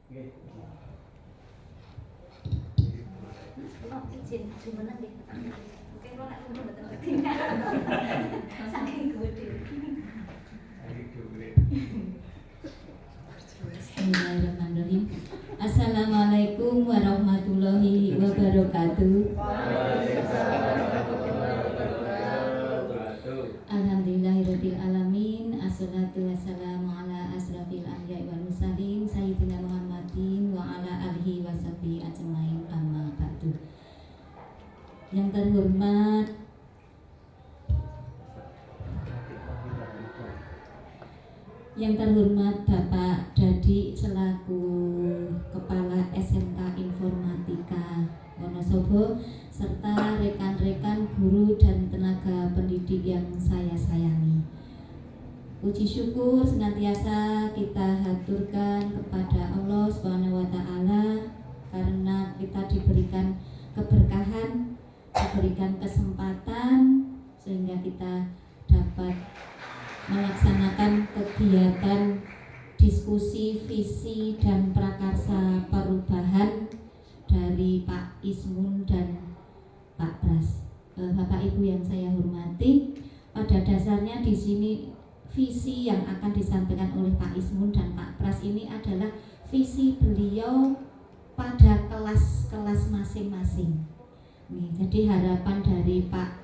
Oh, izin jumeneng nggih. Mungkin kok nek ngono mboten ketinggal. Saking gede. Bismillahirrahmanirrahim. Assalamualaikum warahmatullahi wabarakatuh. Alhamdulillahirabbil alamin. Assalatu wassalamu ala asrafil anbiya'i wal mursalin sayyidina Muhammadin wa ala alihi washabihi ajmain, amma ba'du. Yang terhormat Bapak Dadi selaku Kepala SMK Informatika Wonosobo serta rekan-rekan guru dan tenaga pendidik yang saya sayangi. Puji syukur senantiasa kita haturkan kepada Allah SWT karena kita diberikan keberkahan, diberikan kesempatan sehingga kita dapat melaksanakan kegiatan diskusi visi dan prakarsa perubahan dari Pak Ismun dan Pak Pras. Bapak Ibu yang saya hormati, pada dasarnya di sini visi yang akan disampaikan oleh Pak Ismun dan Pak Pras ini adalah visi beliau pada kelas-kelas masing-masing. Jadi harapan dari Pak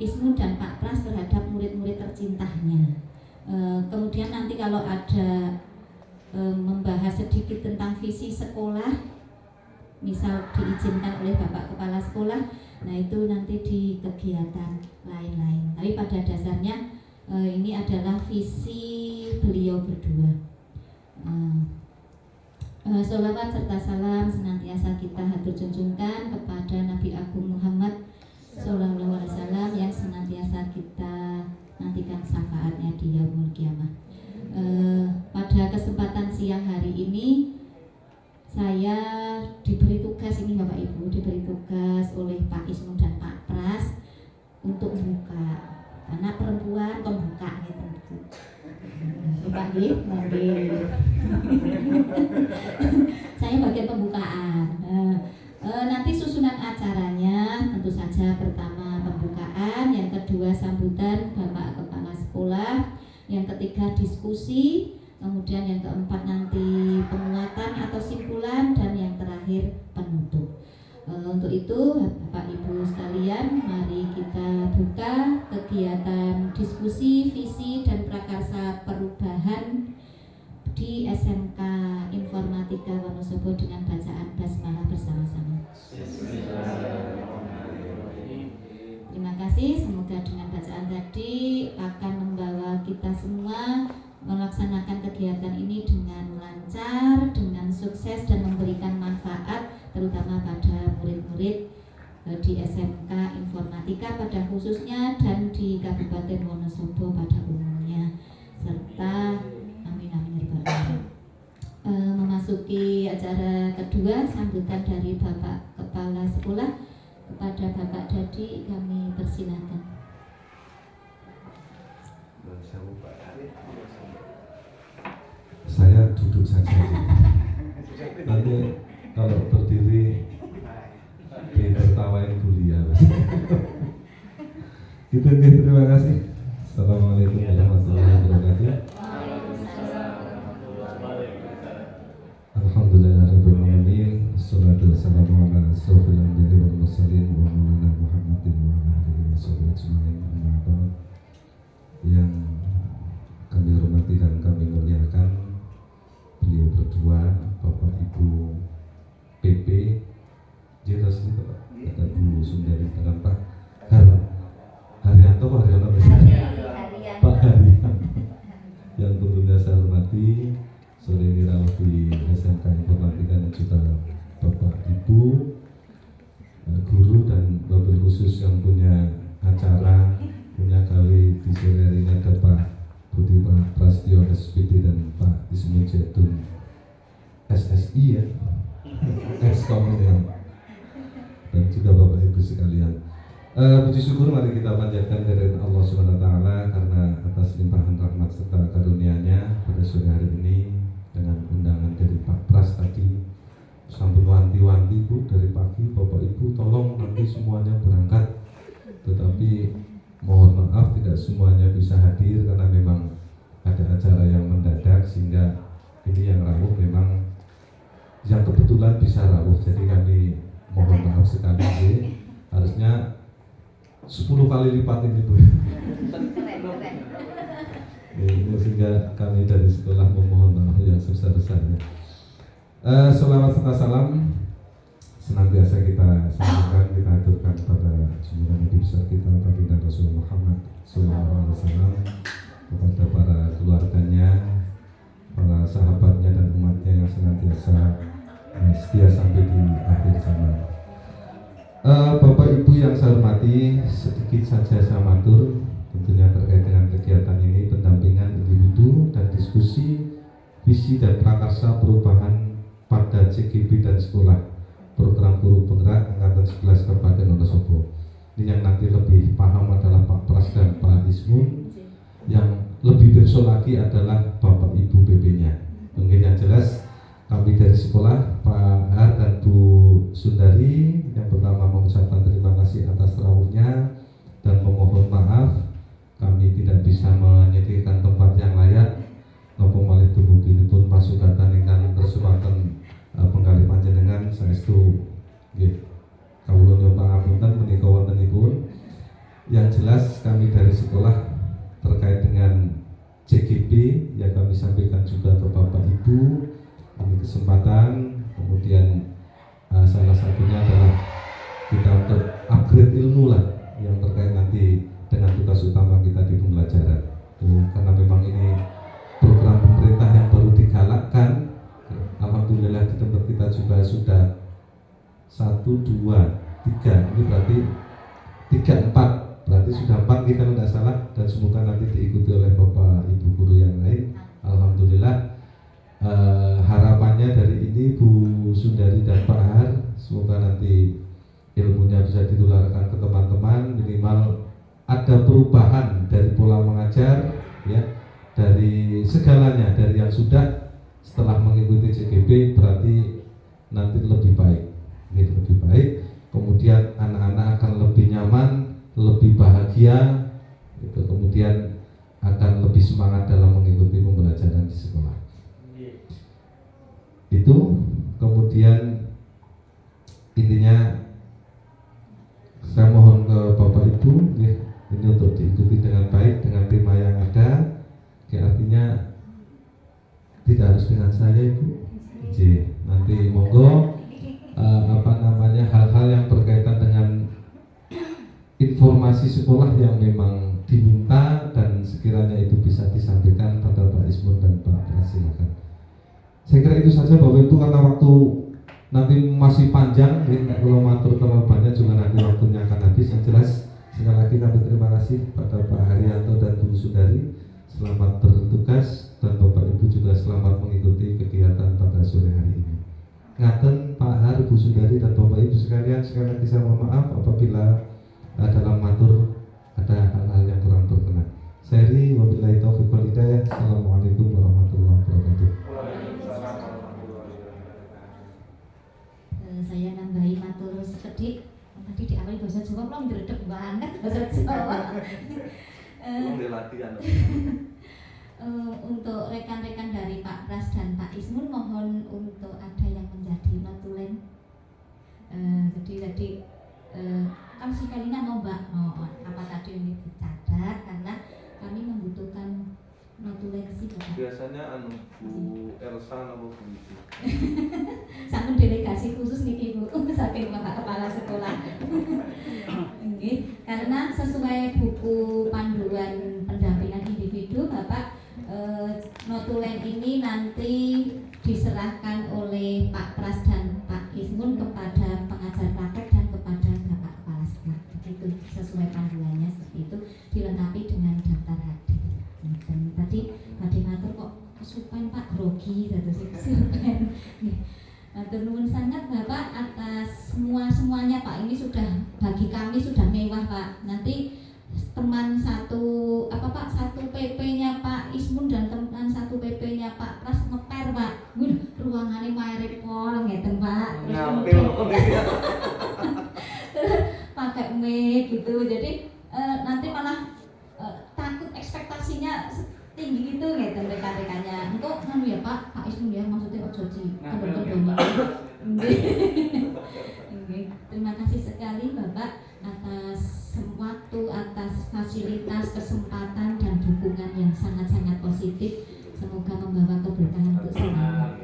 Ismun dan Pak Pras terhadap murid-murid tercintanya. Kemudian nanti kalau ada membahas sedikit tentang visi sekolah, misal diizinkan oleh Bapak Kepala Sekolah, nah itu nanti di kegiatan lain-lain. Tapi pada dasarnya ini adalah visi beliau berdua. Sholawat serta salam senantiasa kita hatur junjungkan kepada Nabi Agung Muhammad Sallallahu Alaihi Wasallam yang senantiasa kita nantikan syafaatnya di yaumul kiamah. Pada kesempatan siang hari ini saya diberi tugas ini Bapak Ibu, diberi tugas oleh Pak Ismun dan Pak Pras untuk membuka, karena perempuan pembuka gitu. Lupa nggih, saya bagian pembukaan. Nanti susunan acaranya tentu saja pertama pembukaan, yang kedua sambutan Bapak Kepala Sekolah, yang ketiga diskusi, kemudian yang keempat nanti penguatan atau simpulan, dan yang terakhir penutup. Untuk itu Bapak Ibu sekalian, mari kita buka kegiatan diskusi visi dan prakarsa perubahan di SMK Informatika Wonosobo dengan bacaan basmalah bersama-sama. Terima kasih, semoga dengan bacaan tadi akan membawa kita semua melaksanakan kegiatan ini dengan lancar, dengan sukses, dan memberikan manfaat terutama pada murid-murid di SMK Informatika pada khususnya dan di Kabupaten Wonosobo pada umumnya, serta memasuki acara kedua, sambutan dari Bapak Kepala Sekolah. Kepada Bapak Dadi kami persilakan. Saya duduk saja. Nanti kalau berdiri ditertawain kuliah. Gitu, terima kasih. Assalamualaikum warahmatullahi wabarakatuh. Alhamdulillahirrahmanirrahim. Assalatu wassalamu ala asrofil anbiya'i wal mursalin wa maulana Muhammadin wa ala alihi washabihi ajmain, amma ba'd. Yang kami hormati dan kami muliakan beliau berdua, Bapak Ibu PP Jelas itu Pak, ada Bu Sundari dengan Pak Haryanto, Pak Haryanto, Pak Haryanto yang tentunya saya hormati. Sore ini rawat di SMK Informatika dan juga Bapak Ibu guru dan wabil khusus yang punya acara, punya kali di sore hari ini ada Pak Budi Pak Prastio SPD dan Pak Ismun Zaitun SSI ya, Exkom ya, dan juga Bapak Ibu sekalian. Puji syukur mari kita panjatkan kehadirat Allah SWT karena atas limpahan rahmat serta karunia-Nya pada sore hari ini dengan undangan dari Pak Pras mewanti-wanti Bu dari pagi, Bapak Ibu tolong nanti semuanya berangkat, tetapi mohon maaf tidak semuanya bisa hadir karena memang ada acara yang mendadak, sehingga ini yang rawuh memang yang kebetulan bisa rawuh, jadi kami mohon maaf sekali Bu. Harusnya 10 kali lipat ini Bu. Keren. Ini sehingga kami dari sekolah memohon maaf yang sebesar-besarnya. Selawat serta salam senantiasa kita sampaikan, kita aturkan pada junjungan Nabi besar kita baginda Rasulullah Muhammad SAW, kepada para keluarganya, para sahabatnya dan umatnya yang senantiasa setia sampai di akhir zaman. Bapak Ibu yang saya hormati, sedikit saja saya matur tentunya terkait dengan kegiatan ini, pendampingan individu dan diskusi visi dan prakarsa perubahan pada CGB dan sekolah, program guru penggerak angkatan 11 Kabupaten Wonosobo. Ini yang nanti lebih paham adalah Pak Pras dan Pak Ismun, yang lebih besok lagi adalah Bapak Ibu BB-nya. Mungkin yang jelas kami dari sekolah, Pak Har dan Bu Sundari, yang pertama mengucapkan terima kasih atas rawuhnya dan memohon maaf kami tidak bisa menyediakan tempat yang layak nopo malih dumugi pun pasugatan ingkang tersuwaken penggalih panjenengan saestu nggih kawula nyuwun pangapunten menika wontenipun. Yang jelas kami dari sekolah terkait dengan CGP yang kami sampaikan juga ke Bapak Ibu ini kesempatan, kemudian salah satunya adalah kita untuk upgrade ilmu lah yang terkait nanti dengan tugas utama kita di pembelajaran. Karena memang ini program pemerintah yang baru digalakkan. Alhamdulillah di tempat kita juga sudah 1, 2, 3, ini berarti 3, 4, berarti sudah 4 nih kalau tidak salah, dan semoga nanti diikuti oleh Bapak Ibu guru yang lain. Alhamdulillah. Harapannya dari ini Bu Sundari dan Pak Har, semoga nanti ilmunya bisa ditularkan ke teman-teman, minimal ada perubahan dari pola mengajar ya, dari segalanya, dari yang sudah setelah mengikuti CGP berarti nanti lebih baik, lebih baik, kemudian anak-anak akan lebih nyaman, lebih bahagia gitu, kemudian akan lebih semangat dalam mengikuti pembelajaran di sekolah. Itu kemudian intinya saya mohon ke Bapak Ibu ya, ini untuk diikuti dengan baik dengan tema yang ada ya, artinya tidak harus dengan saya Ibu. Nanti monggo hal-hal yang berkaitan dengan informasi sekolah yang memang diminta dan sekiranya itu bisa disampaikan pada Pak Ismun dan Pak Pras, silakan. Saya kira itu saja Bapak Ibu, karena waktu nanti masih panjang ya, kalau matur terlalu banyak juga nanti waktunya akan habis. Yang jelas sekali lagi kami terima kasih pada Pak Haryanto dan Bu Sundari, selamat bertugas, dan Bapak Ibu juga selamat mengikuti kegiatan pada sore hari ini. Ngaten Pak Har, Bu Sundari dan Bapak Ibu sekalian, sekali lagi saya mohon maaf apabila dalam matur ada hal-hal yang kurang berkenan. Saya wabillahi taufiq wal hidayah. Assalamualaikum warahmatullahi wabarakatuh. Saya nambahi matur sekedhik. Tadi diawali bahasa Jawa belum dredeg banget bahasa Jawa. Untuk rekan-rekan dari Pak Pras dan Pak Ismun, mohon untuk ada yang menjadi notulen. Jadi kan sekalinya mau Mbak, apa tadi ini dicatat karena kami membutuhkan notulensi Bapak. Biasanya Bu Elsa atau Bu itu. Sampun delegasi khusus nih Ibu saking Bapak Kepala Sekolah. Karena sesuai buku panduan pendampingan individu Bapak, notulen ini nanti diserahkan oleh Pak Pras dan Pak Ismun kepada pengajar praktek dan kepada Bapak Kepala Sekolah. Begitu sesuai panduannya, seperti itu, dilengkapi dengan daftar hadir. Dan tadi Pak Matur kok kesupen Pak grogi gitu sih. Matur nuwun sangat Bapak atas semuanya Pak. Ini sudah bagi kami sudah mewah Pak. Nanti teman satu PP-nya Pak Ismun dan teman satu PP-nya Pak Pras ngeper Pak. Ruangan senengane merek pol ngeten Pak. Ngampil kok Pakai mic gitu. Jadi nanti malah takut ekspektasinya tinggi gitu ngeten rekan-rekannya. Engko kan ya Pak Ismun ya maksudnya ojo di kendor-kendor. Terima kasih sekali Bapak atas waktu, atas fasilitas, kesempatan dan dukungan yang sangat-sangat positif. Semoga membawa keberkahan untuk semuanya.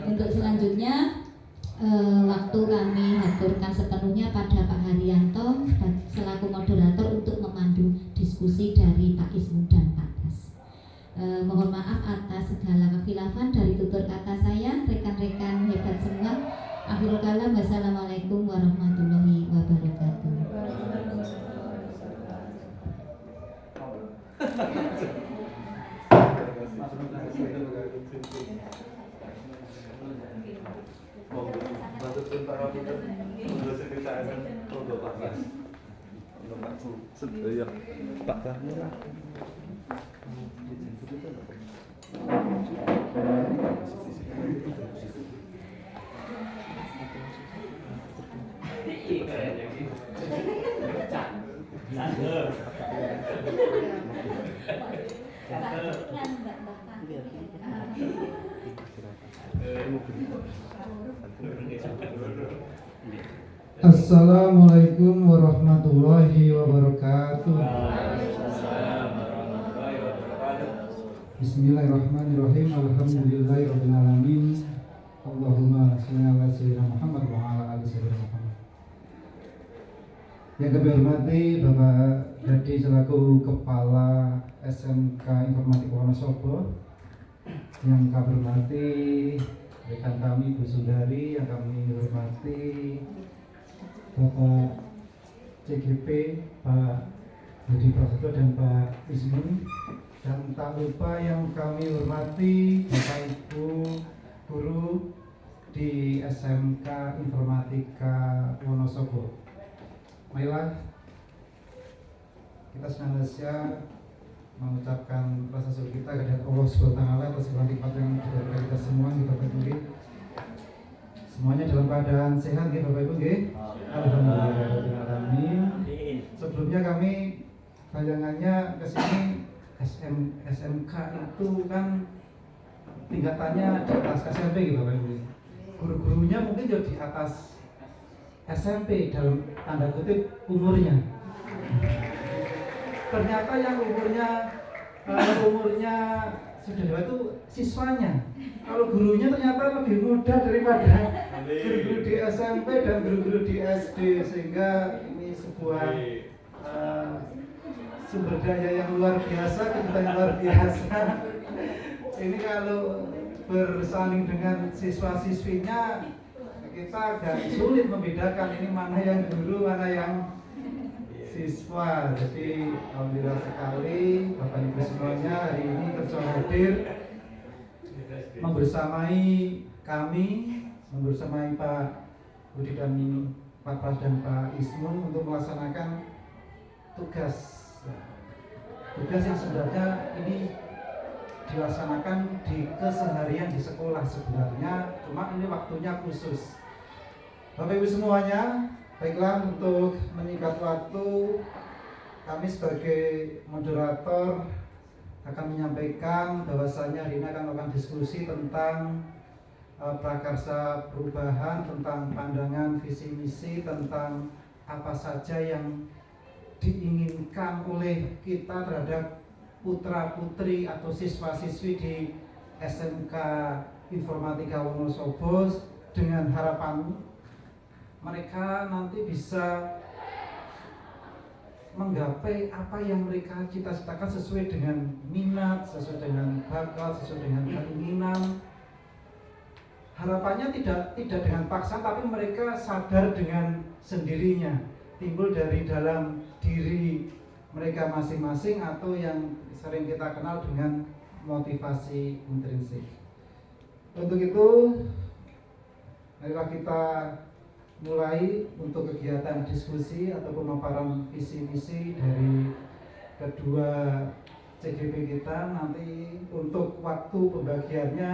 Untuk selanjutnya waktu kami haturkan sepenuhnya pada Pak Haryanto selaku moderator untuk memandu diskusi dari Pak Ismun dan Pak Tas. Mohon maaf atas segala kekhilafan dari tutur kata saya, rekan-rekan hebat semua. Akhirul kalam, wassalamualaikum warahmatullahi wabarakatuh. Pak kamu lah. Assalamualaikum warahmatullahi wabarakatuh. Bismillahirrahmanirrahim. Alhamdulillahirabbil alamin. Allahumma shalli ala sayyidina Muhammad wa ala ali sayyidina Muhammad. Yang kami hormati Bapak Dadi selaku Kepala SMK Informatika Wonosobo, yang kami hormati rekan kami Bu Sundari, yang kami hormati Bapak CGP Pak Budi Prasetyo dan Pak Ismun, dan tak lupa yang kami hormati Bapak Ibu guru di SMK Informatika Wonosobo. Marilah kita senantiasa mengucapkan rasa syukur kita kepada Allah SWT atas segala nikmat yang diberikan kita semua di Bapak Ibu. Semuanya dalam keadaan sehat ya Bapak Ibu. Alhamdulillahirobbilalamin. Sebelumnya kami bayangannya ke sini SMK itu kan tingkatannya di atas SMP gitu Bapak Ibu. Guru-gurunya mungkin jadi di atas SMP dalam tanda kutip umurnya. Ternyata yang umurnya sudah dewasa itu siswanya. Kalau gurunya ternyata lebih muda daripada guru-guru di SMP dan guru-guru di SD, sehingga ini sebuah sumber daya yang luar biasa, kejutan yang luar biasa. Ini kalau bersanding dengan siswa-siswinya, kita agak sulit membedakan ini mana yang guru, mana yang siswa. Jadi alhamdulillah sekali Bapak Ibu semuanya hari ini tersedia hadir membersamai kami, membersamai Pak Budi dan Pak Pras dan Pak Ismun untuk melaksanakan tugas yang sebenarnya ini dilaksanakan di keseharian di sekolah sebenarnya, cuma ini waktunya khusus. Bapak Ibu semuanya, baiklah, untuk menyingkat waktu, kami sebagai moderator akan menyampaikan bahwasanya hari ini akan melakukan diskusi tentang prakarsa perubahan, tentang pandangan visi misi, tentang apa saja yang diinginkan oleh kita terhadap putra putri atau siswa siswi di SMK Informatika Wonosobo, dengan harapan mereka nanti bisa menggapai apa yang mereka cita-citakan sesuai dengan minat, sesuai dengan bakat, sesuai dengan keinginan. Harapannya tidak dengan paksa, tapi mereka sadar dengan sendirinya, timbul dari dalam diri mereka masing-masing, atau yang sering kita kenal dengan motivasi intrinsik. Untuk itu, marilah kita mulai untuk kegiatan diskusi atau pemaparan visi misi dari kedua CGP kita. Nanti untuk waktu pembagiannya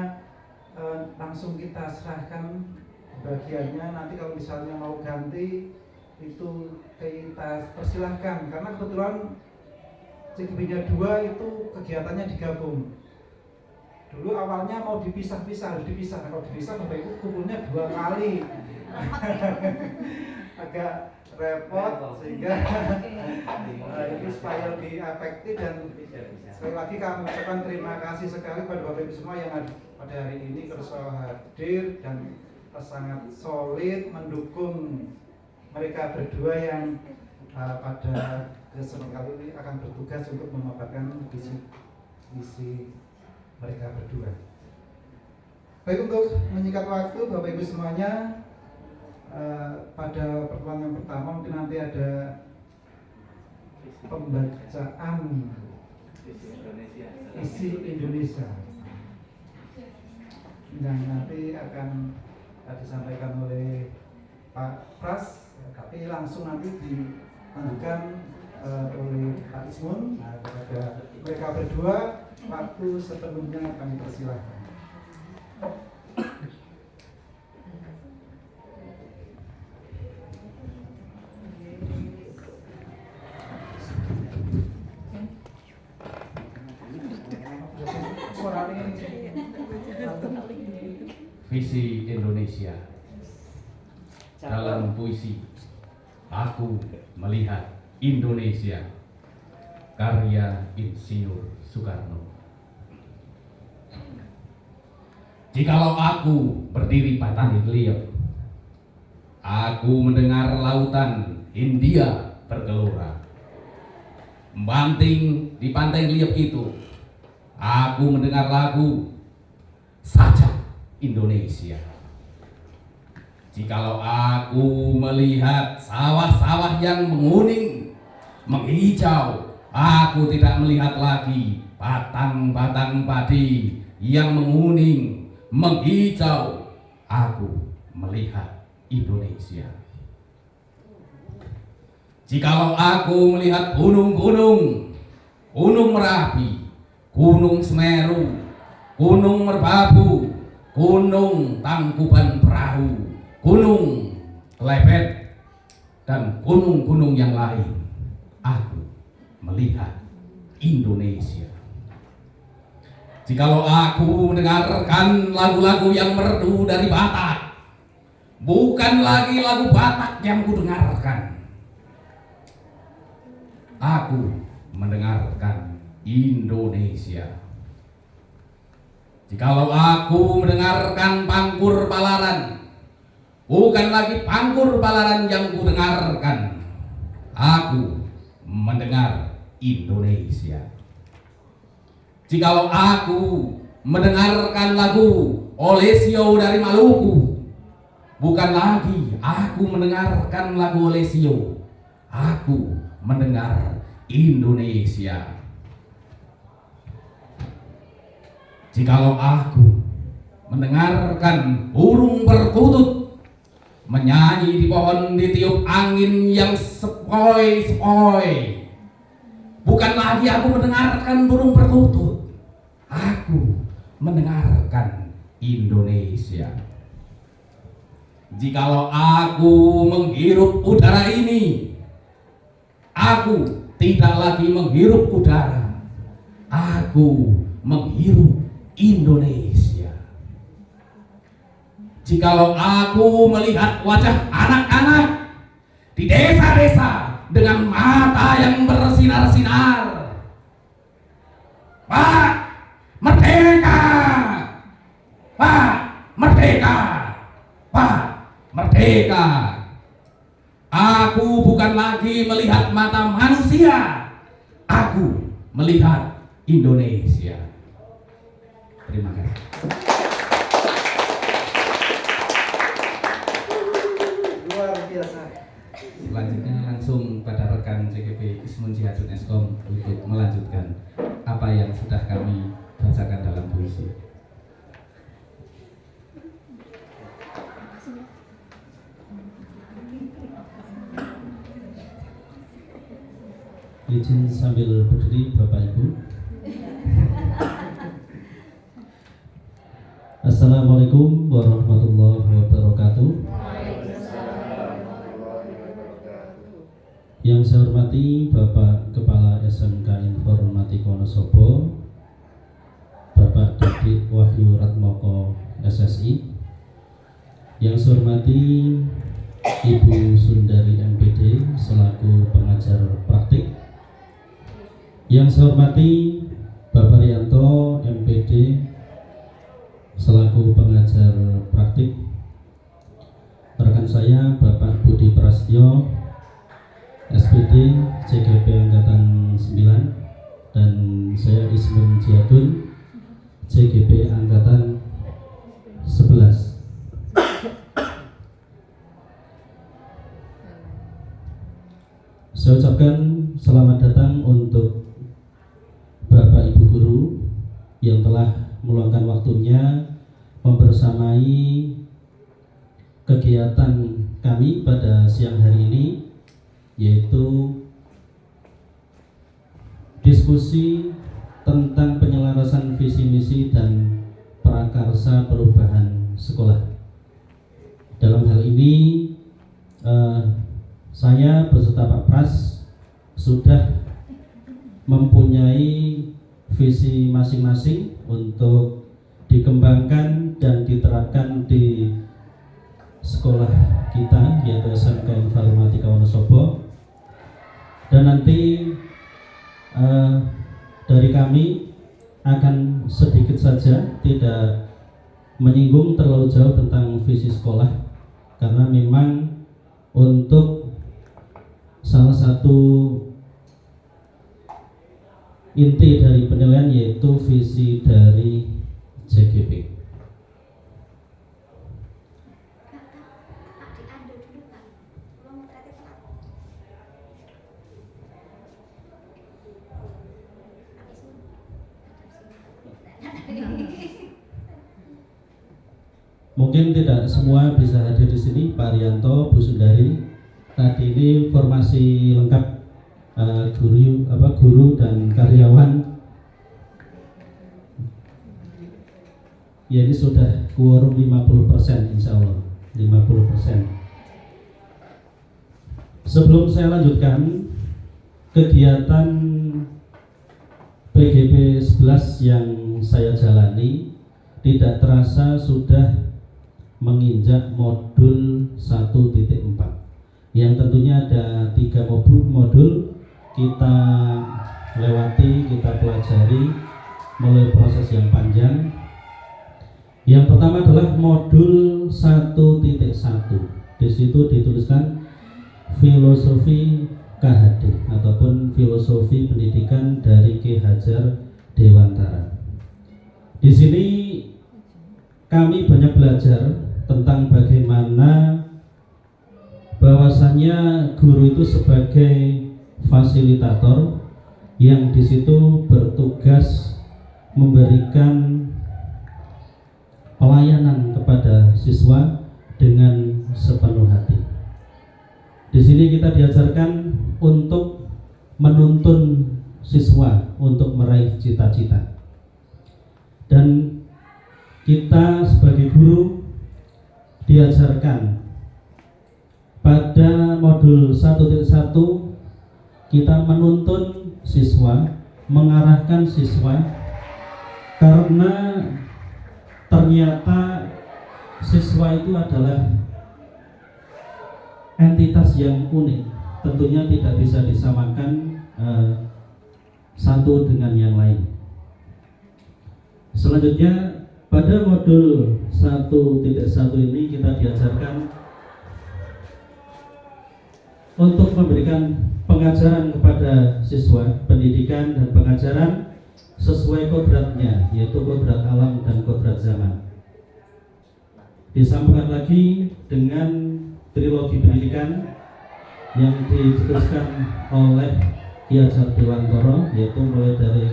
langsung kita serahkan bagiannya. Nanti kalau misalnya mau ganti itu kita persilahkan, karena kebetulan CGP-nya 2 itu kegiatannya digabung. Dulu awalnya mau dipisah-pisah, harus dipisah. Kalau dipisah Bapak Ibu kumpulnya 2 kali. Agak repot sehingga itu supaya lebih efektif. Dan sekali lagi kami ucapkan terima kasih sekali pada Bapak Ibu semua yang pada hari ini kersa hadir dan sangat solid mendukung mereka berdua yang pada kesempatan kali ini akan bertugas untuk memaparkan visi mereka berdua. Baik, untuk menyingkat waktu Bapak Ibu semuanya, pada pertemuan yang pertama mungkin nanti ada pembacaan visi Indonesia yang nanti akan disampaikan oleh Pak Pras, tapi langsung nanti dilanjutkan oleh Pak Ismun. Nah, kepada mereka berdua waktu sepenuhnya kami persilahkan. Visi Indonesia. Dalam puisi, aku melihat Indonesia, karya Insinyur Soekarno. Jikalau aku berdiri patah liap, aku mendengar lautan Hindia bergelora. Membanting di pantai liap itu, aku mendengar lagu Sajak Indonesia. Jikalau aku melihat sawah-sawah yang menguning, menghijau, aku tidak melihat lagi batang-batang padi yang menguning, menghijau. Aku melihat Indonesia. Jikalau aku melihat gunung-gunung, Gunung Merapi, Gunung Semeru, Gunung Merbabu, Gunung Tangkuban Perahu, Gunung Kelepet, dan gunung-gunung yang lain, aku melihat Indonesia. Jikalau aku mendengarkan lagu-lagu yang merdu dari Batak, bukan lagi lagu Batak yang kudengarkan, aku mendengarkan Indonesia. Jikalau aku mendengarkan Pangkur Palaran, bukan lagi Pangkur Palaran yang kudengarkan, aku mendengar Indonesia. Jikalau aku mendengarkan lagu Olesio dari Maluku, bukan lagi aku mendengarkan lagu Olesio, aku mendengar Indonesia. Jikalau aku mendengarkan burung perkutut menyanyi di pohon ditiup angin yang sepoi-sepoi, bukan lagi aku mendengarkan burung perkutut, aku mendengarkan Indonesia. Jikalau aku menghirup udara ini, aku tidak lagi menghirup udara, aku menghirup Indonesia. Jikalau aku melihat wajah anak-anak di desa-desa dengan mata yang bersinar-sinar, Pak, merdeka! Pak, merdeka! Pak, merdeka! Aku bukan lagi melihat mata manusia, aku melihat Indonesia. Terima kasih. Luar biasa. Selanjutnya langsung pada rekan CGP Ismun Jihadun Eskom untuk melanjutkan apa yang sudah kami bacakan dalam puisi. Izin sambil berdiri Bapak Ibu. Assalamualaikum warahmatullahi wabarakatuh. Yang saya hormati Bapak Kepala SMK Informatika Wonosobo, Bapak Didik Wahyu Ratmoko SSI. Yang saya hormati Ibu Sundari MPD selaku pengajar praktik. Yang saya hormati Bapak Rianto MPD selaku pengajar praktik. Rekan saya Bapak Budi Prasetyo SPD CGP Angkatan 9 dan saya Ismun Jihadun CGP Angkatan 11. Saya ucapkan selamat datang untuk Bapak Ibu Guru yang telah meluangkan waktunya membersamai kegiatan kami pada siang hari ini, yaitu diskusi tentang penyelarasan visi misi dan prakarsa perubahan sekolah. Dalam hal ini saya beserta Pak Pras sudah mempunyai visi masing-masing untuk dikembangkan dan diterapkan di sekolah kita, yaitu SMK Informatika Wonosobo. Dan nanti dari kami akan sedikit saja, tidak menyinggung terlalu jauh tentang visi sekolah, karena memang untuk salah satu inti dari penilaian yaitu visi dari CGP. Mungkin tidak semua bisa hadir di sini, Pak Rianto, Bu Sundari. Tadi ini formasi lengkap guru dan karyawan. Ya, ini sudah quorum 50%, insya Allah 50%. Sebelum saya lanjutkan kegiatan PGP 11 yang saya jalani, tidak terasa sudah menginjak modul 1.4 yang tentunya ada 3 modul kita lewati, kita pelajari melalui proses yang panjang. Yang pertama adalah modul 1.1. Di situ dituliskan filosofi KHD ataupun filosofi pendidikan dari Ki Hajar Dewantara. Di sini kami banyak belajar tentang bagaimana bahwasannya guru itu sebagai fasilitator yang di situ bertugas memberikan pelayanan kepada siswa dengan sepenuh hati. Di sini kita diajarkan untuk menuntun siswa untuk meraih cita-cita. Dan kita sebagai guru diajarkan pada modul 1.1 kita menuntun siswa, mengarahkan siswa, karena ternyata siswa itu adalah entitas yang unik, tentunya tidak bisa disamakan satu dengan yang lain. Selanjutnya pada modul 1.1 ini kita diajarkan untuk memberikan pengajaran kepada siswa, pendidikan dan pengajaran sesuai kodratnya, yaitu kodrat alam dan kodrat zaman. Disambungkan lagi dengan trilogi pendidikan yang dituliskan oleh Ki Hajar Dewantara, yaitu mulai dari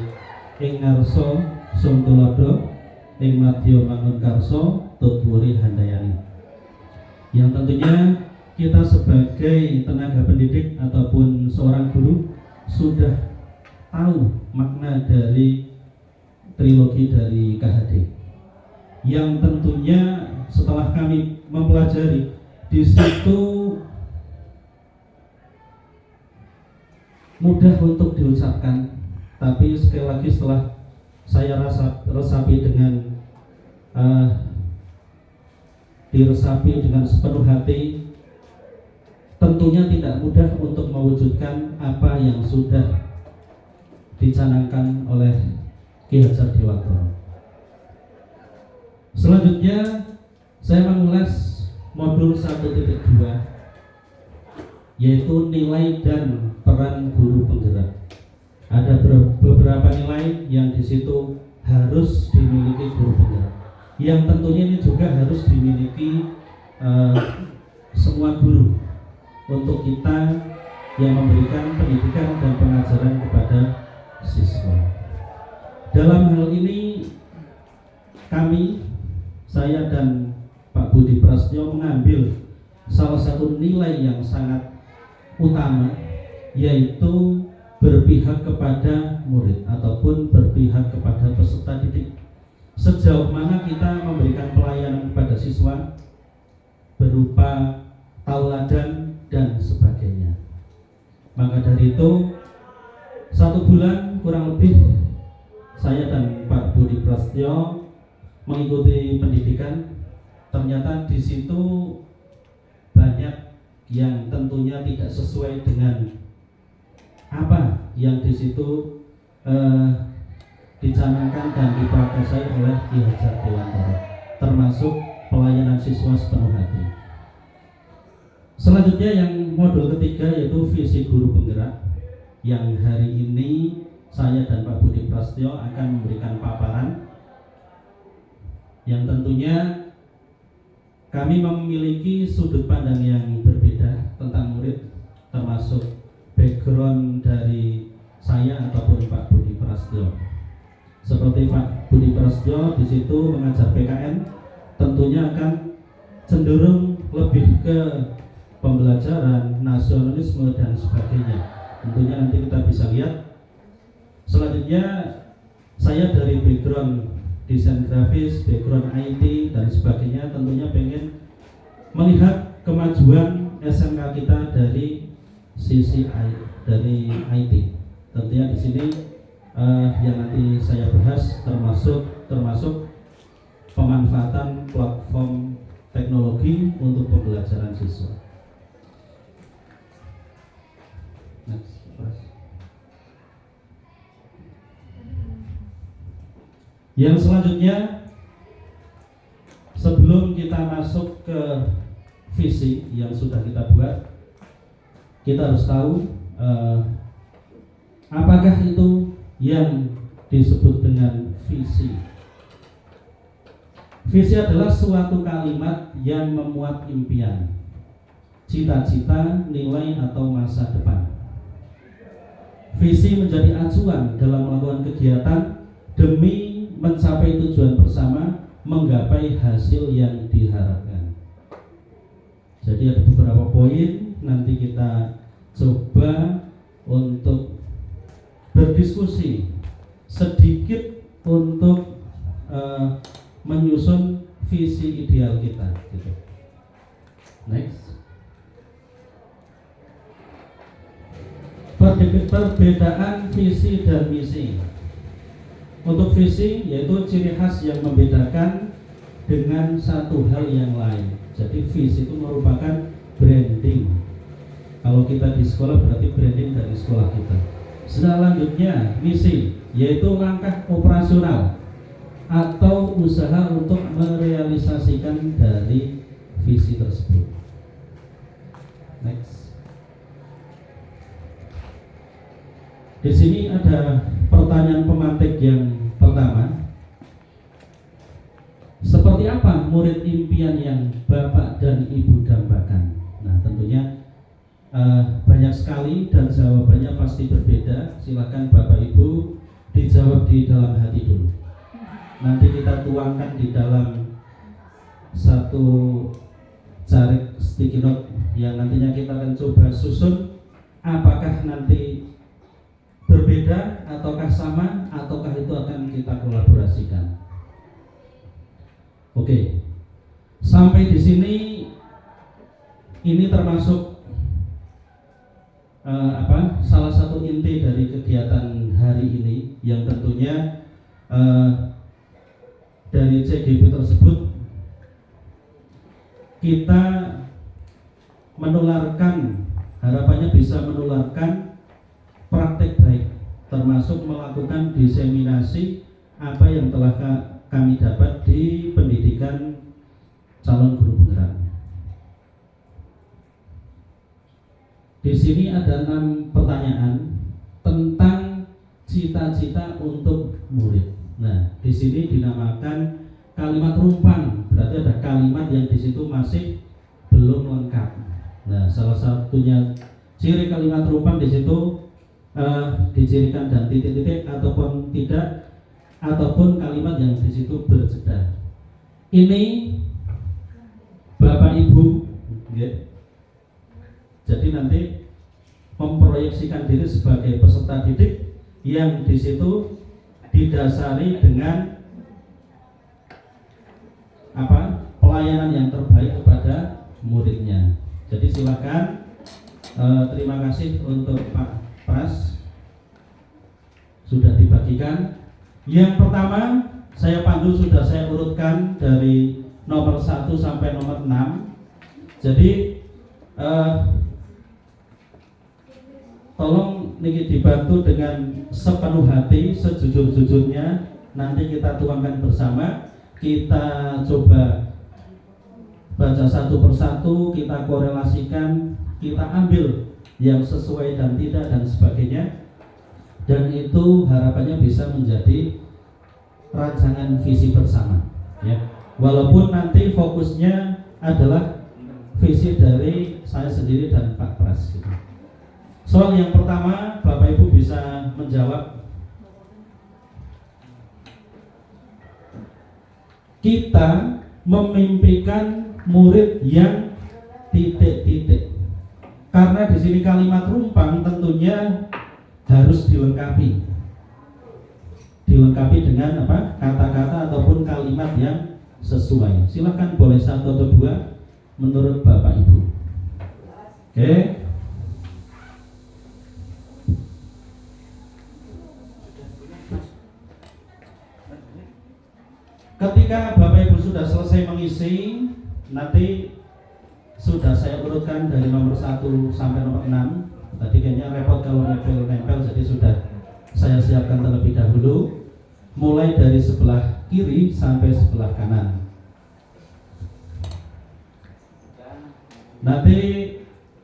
Ing Ngarsa Sungtulodo, Ing Madya Mangunkarsa, Tutwuri Handayani. Yang tentunya kita sebagai tenaga pendidik ataupun seorang guru sudah tahu makna dari trilogi dari KHD. yang tentunya setelah kami mempelajari di situ mudah untuk diucapkan, tapi sekali lagi setelah saya resapi dengan diresapi dengan sepenuh hati, tentunya tidak mudah untuk mewujudkan apa yang sudah dicanangkan oleh Ki Hajar Dewantara. Selanjutnya saya mengulas modul 1.2, yaitu nilai dan peran guru penggerak. Ada beberapa nilai yang di situ harus dimiliki guru penggerak, yang tentunya ini juga harus dimiliki semua guru untuk kita yang memberikan pendidikan dan pengajaran kepada siswa. Dalam hal ini saya dan Pak Budi Prasetyo mengambil salah satu nilai yang sangat utama, yaitu berpihak kepada murid ataupun berpihak kepada peserta didik. Sejauh mana kita memberikan pelayanan kepada siswa berupa tauladan dan sebagainya. Maka dari itu 1 bulan kurang lebih saya dan Pak Budi Prasetyo mengikuti pendidikan. Ternyata di situ banyak yang tentunya tidak sesuai dengan apa yang di situ dicanangkan dan diprakarsai oleh Ki Hajar Dewantara, termasuk pelayanan siswa sepenuh hati. Selanjutnya yang modul ketiga yaitu visi guru penggerak, yang hari ini saya dan Pak Budi Prasetyo akan memberikan paparan yang tentunya kami memiliki sudut pandang yang berbeda tentang murid, termasuk background dari saya ataupun Pak Budi Prasetyo. Seperti Pak Budi Prasetyo di situ mengajar PKN, tentunya akan cenderung lebih ke pembelajaran, nasionalisme dan sebagainya. Tentunya nanti kita bisa lihat. Selanjutnya saya dari background desain grafis, background IT dan sebagainya, tentunya pengen melihat kemajuan SMK kita dari sisi dari IT. Tentunya di sini yang nanti saya bahas termasuk pemanfaatan platform teknologi untuk pembelajaran siswa. Next. Yang selanjutnya, sebelum kita masuk ke visi yang sudah kita buat, kita harus tahu apakah itu yang disebut dengan visi. Visi adalah suatu kalimat yang memuat impian, cita-cita, nilai atau masa depan. Visi menjadi acuan dalam melakukan kegiatan demi mencapai tujuan bersama, menggapai hasil yang diharapkan. Jadi ada beberapa poin nanti kita coba untuk berdiskusi sedikit untuk menyusun visi ideal kita. Gitu. Next. Perbedaan visi dan misi. Untuk visi yaitu ciri khas yang membedakan dengan satu hal yang lain. Jadi visi itu merupakan branding. Kalau kita di sekolah berarti branding dari sekolah kita. Selanjutnya misi yaitu langkah operasional atau usaha untuk merealisasikan dari visi tersebut. Next. Di sini ada pertanyaan pemantik yang pertama. Seperti apa murid impian yang Bapak dan Ibu dambakan? Nah, tentunya banyak sekali dan jawabannya pasti berbeda. Silakan Bapak Ibu dijawab di dalam hati dulu. Nanti kita tuangkan di dalam satu carik sticky note yang nantinya kita akan coba susun. Apakah nanti ataukah sama, ataukah itu akan kita kolaborasikan. Oke. Sampai di sini ini termasuk salah satu inti dari kegiatan hari ini yang tentunya dari CGP tersebut kita menularkan, harapannya bisa menularkan praktek baik, termasuk melakukan diseminasi apa yang telah kami dapat di pendidikan calon guru penggerak. Di sini ada 6 pertanyaan tentang cita-cita untuk murid. Nah, di sini dinamakan kalimat rumpang, berarti ada kalimat yang di situ masih belum lengkap. Nah, salah satunya ciri kalimat rumpang di situ dicirikan dan titik-titik ataupun tidak, ataupun kalimat yang di situ berjeda. Ini Bapak Ibu, ya. Jadi nanti memproyeksikan diri sebagai peserta didik yang di situ didasari dengan pelayanan yang terbaik kepada muridnya. Jadi silakan, terima kasih untuk Pak Pras sudah dibagikan. Yang pertama saya pandu, sudah saya urutkan dari nomor 1 sampai nomor 6. Jadi tolong niki dibantu dengan sepenuh hati, sejujur-jujurnya. Nanti kita tuangkan bersama, kita coba baca satu persatu, kita korelasikan, kita ambil yang sesuai dan tidak dan sebagainya, dan itu harapannya bisa menjadi rancangan visi bersama, ya. Walaupun nanti fokusnya adalah visi dari saya sendiri dan Pak Pras, gitu. Soal yang pertama, Bapak Ibu bisa menjawab. Kita memimpikan murid yang titik-titik. Karena di sini kalimat rumpang tentunya harus dilengkapi. Dilengkapi dengan kata-kata ataupun kalimat yang sesuai. Silakan, boleh 1 atau 2 menurut Bapak Ibu. Oke. Ketika Bapak Ibu sudah selesai mengisi, nanti sudah saya urutkan dari nomor 1 sampai nomor 6. Tadi kayaknya repot kalau nempel, jadi sudah saya siapkan terlebih dahulu, mulai dari sebelah kiri sampai sebelah kanan. Nanti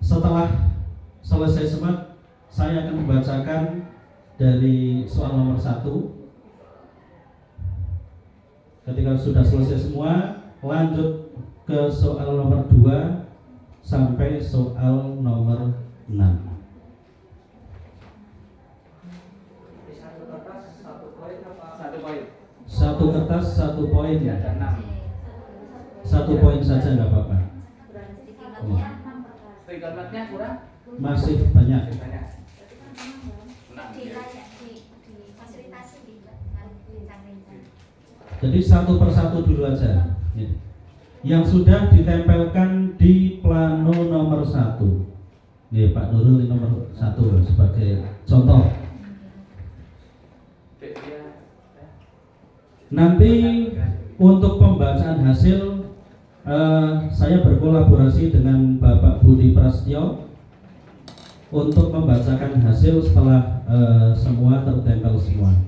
setelah selesai semat, saya akan membacakan dari soal nomor 1. Ketika sudah selesai semua, lanjut ke soal nomor 2 sampai soal nomor 6. Satu kertas, 1 poin. Ya, 1 poin saja nggak apa-apa. Stikernya kurang? Masih banyak. Jadi 1 persatu dulu aja, ya. Yang sudah ditempelkan di plano nomor 1. Nih, Pak Nurul, ini nomor 1 sebagai contoh. Nanti untuk pembacaan hasil, saya berkolaborasi dengan Bapak Budi Prasetyo untuk membacakan hasil setelah semua tertempel semua.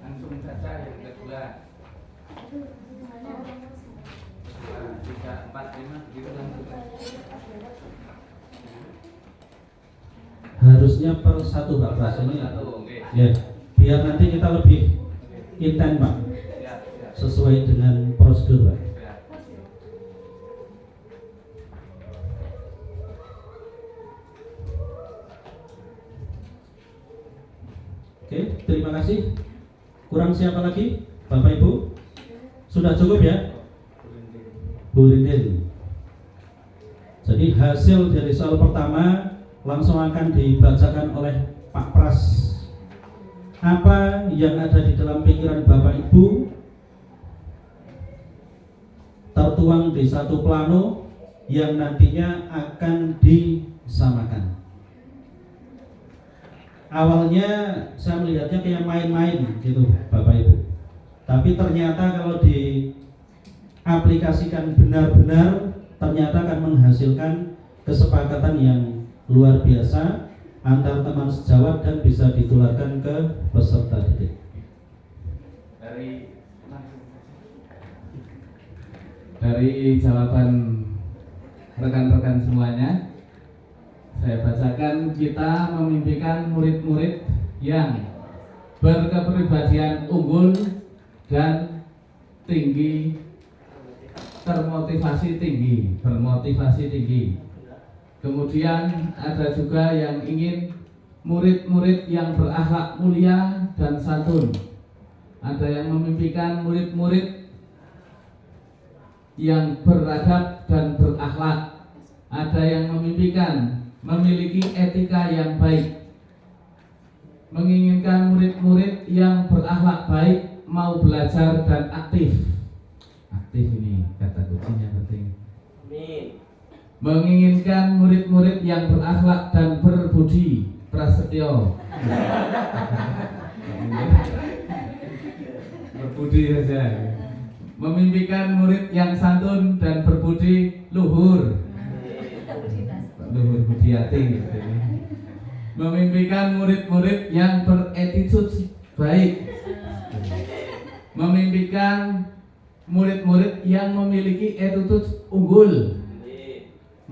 Langsung saja yang kedua. 2, 3, 4, 5 gitu langsung. Harusnya per 1 Pak Pras ini, ya, biar nanti kita lebih intens Pak, sesuai dengan prosedur Pak. Oke, terima kasih. Kurang siapa lagi? Bapak Ibu? Sudah cukup ya? Bu Rindin. hasil dari soal pertama langsung akan dibacakan oleh Pak Pras. Apa yang ada di dalam pikiran Bapak Ibu tertuang di satu plano yang nantinya akan disamakan. Awalnya saya melihatnya kayak main-main gitu Bapak Ibu. Tapi ternyata kalau diaplikasikan benar-benar ternyata akan menghasilkan kesepakatan yang luar biasa antar teman sejawat dan bisa ditularkan ke peserta didik. Dari jawaban rekan-rekan semuanya, saya bacakan, kita memimpikan murid-murid yang berkepribadian unggul dan tinggi, bermotivasi tinggi. Kemudian ada juga yang ingin murid-murid yang berakhlak mulia dan santun. Ada yang memimpikan murid-murid yang beradab dan berakhlak. Ada yang memimpikan memiliki etika yang baik. Menginginkan murid-murid yang berakhlak baik, mau belajar dan aktif. Aktif ini kata kuncinya penting. Menginginkan murid-murid yang berakhlak dan berbudi prasetyo. Berbudi saja. Memimpikan murid yang santun dan berbudi luhur. Luhur budi hati. Memimpikan murid-murid yang beretitude baik. Memimpikan murid-murid yang memiliki attitude unggul.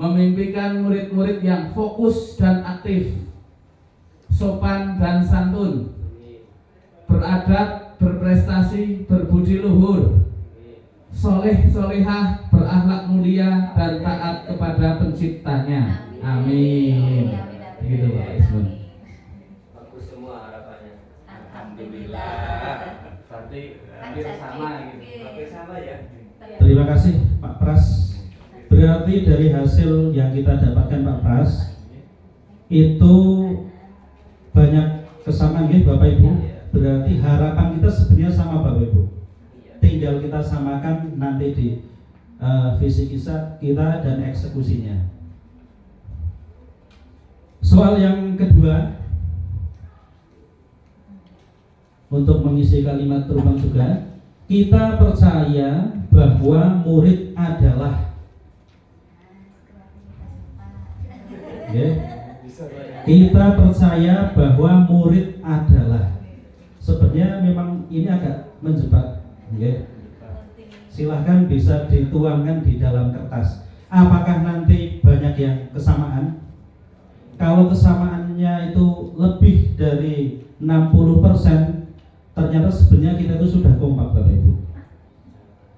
Memimpikan murid-murid yang fokus dan aktif, sopan dan santun, beradab, berprestasi, berbudi luhur, soleh solehah, berakhlak mulia dan taat kepada penciptanya. Amin. Begitu Bapak Ismun. Bagus semua harapannya. Alhamdulillah. Berarti hampir sama gitu. Hampir sama ya. Terima kasih Pak Pras. Berarti dari hasil yang kita dapatkan Pak Pras itu banyak kesamaan ya Bapak Ibu. Berarti harapan kita sebenarnya sama Bapak Ibu. Tinggal kita samakan nanti di visi kita dan eksekusinya. Soal yang kedua, untuk mengisi kalimat perubahan juga, kita percaya bahwa murid adalah kita percaya bahwa murid adalah. Sebenarnya memang ini agak menjebak. Silahkan bisa dituangkan di dalam kertas. Apakah nanti banyak yang kesamaan? Kalau kesamaannya itu lebih dari 60%, ternyata sebenarnya kita itu sudah kompak Bapak Ibu.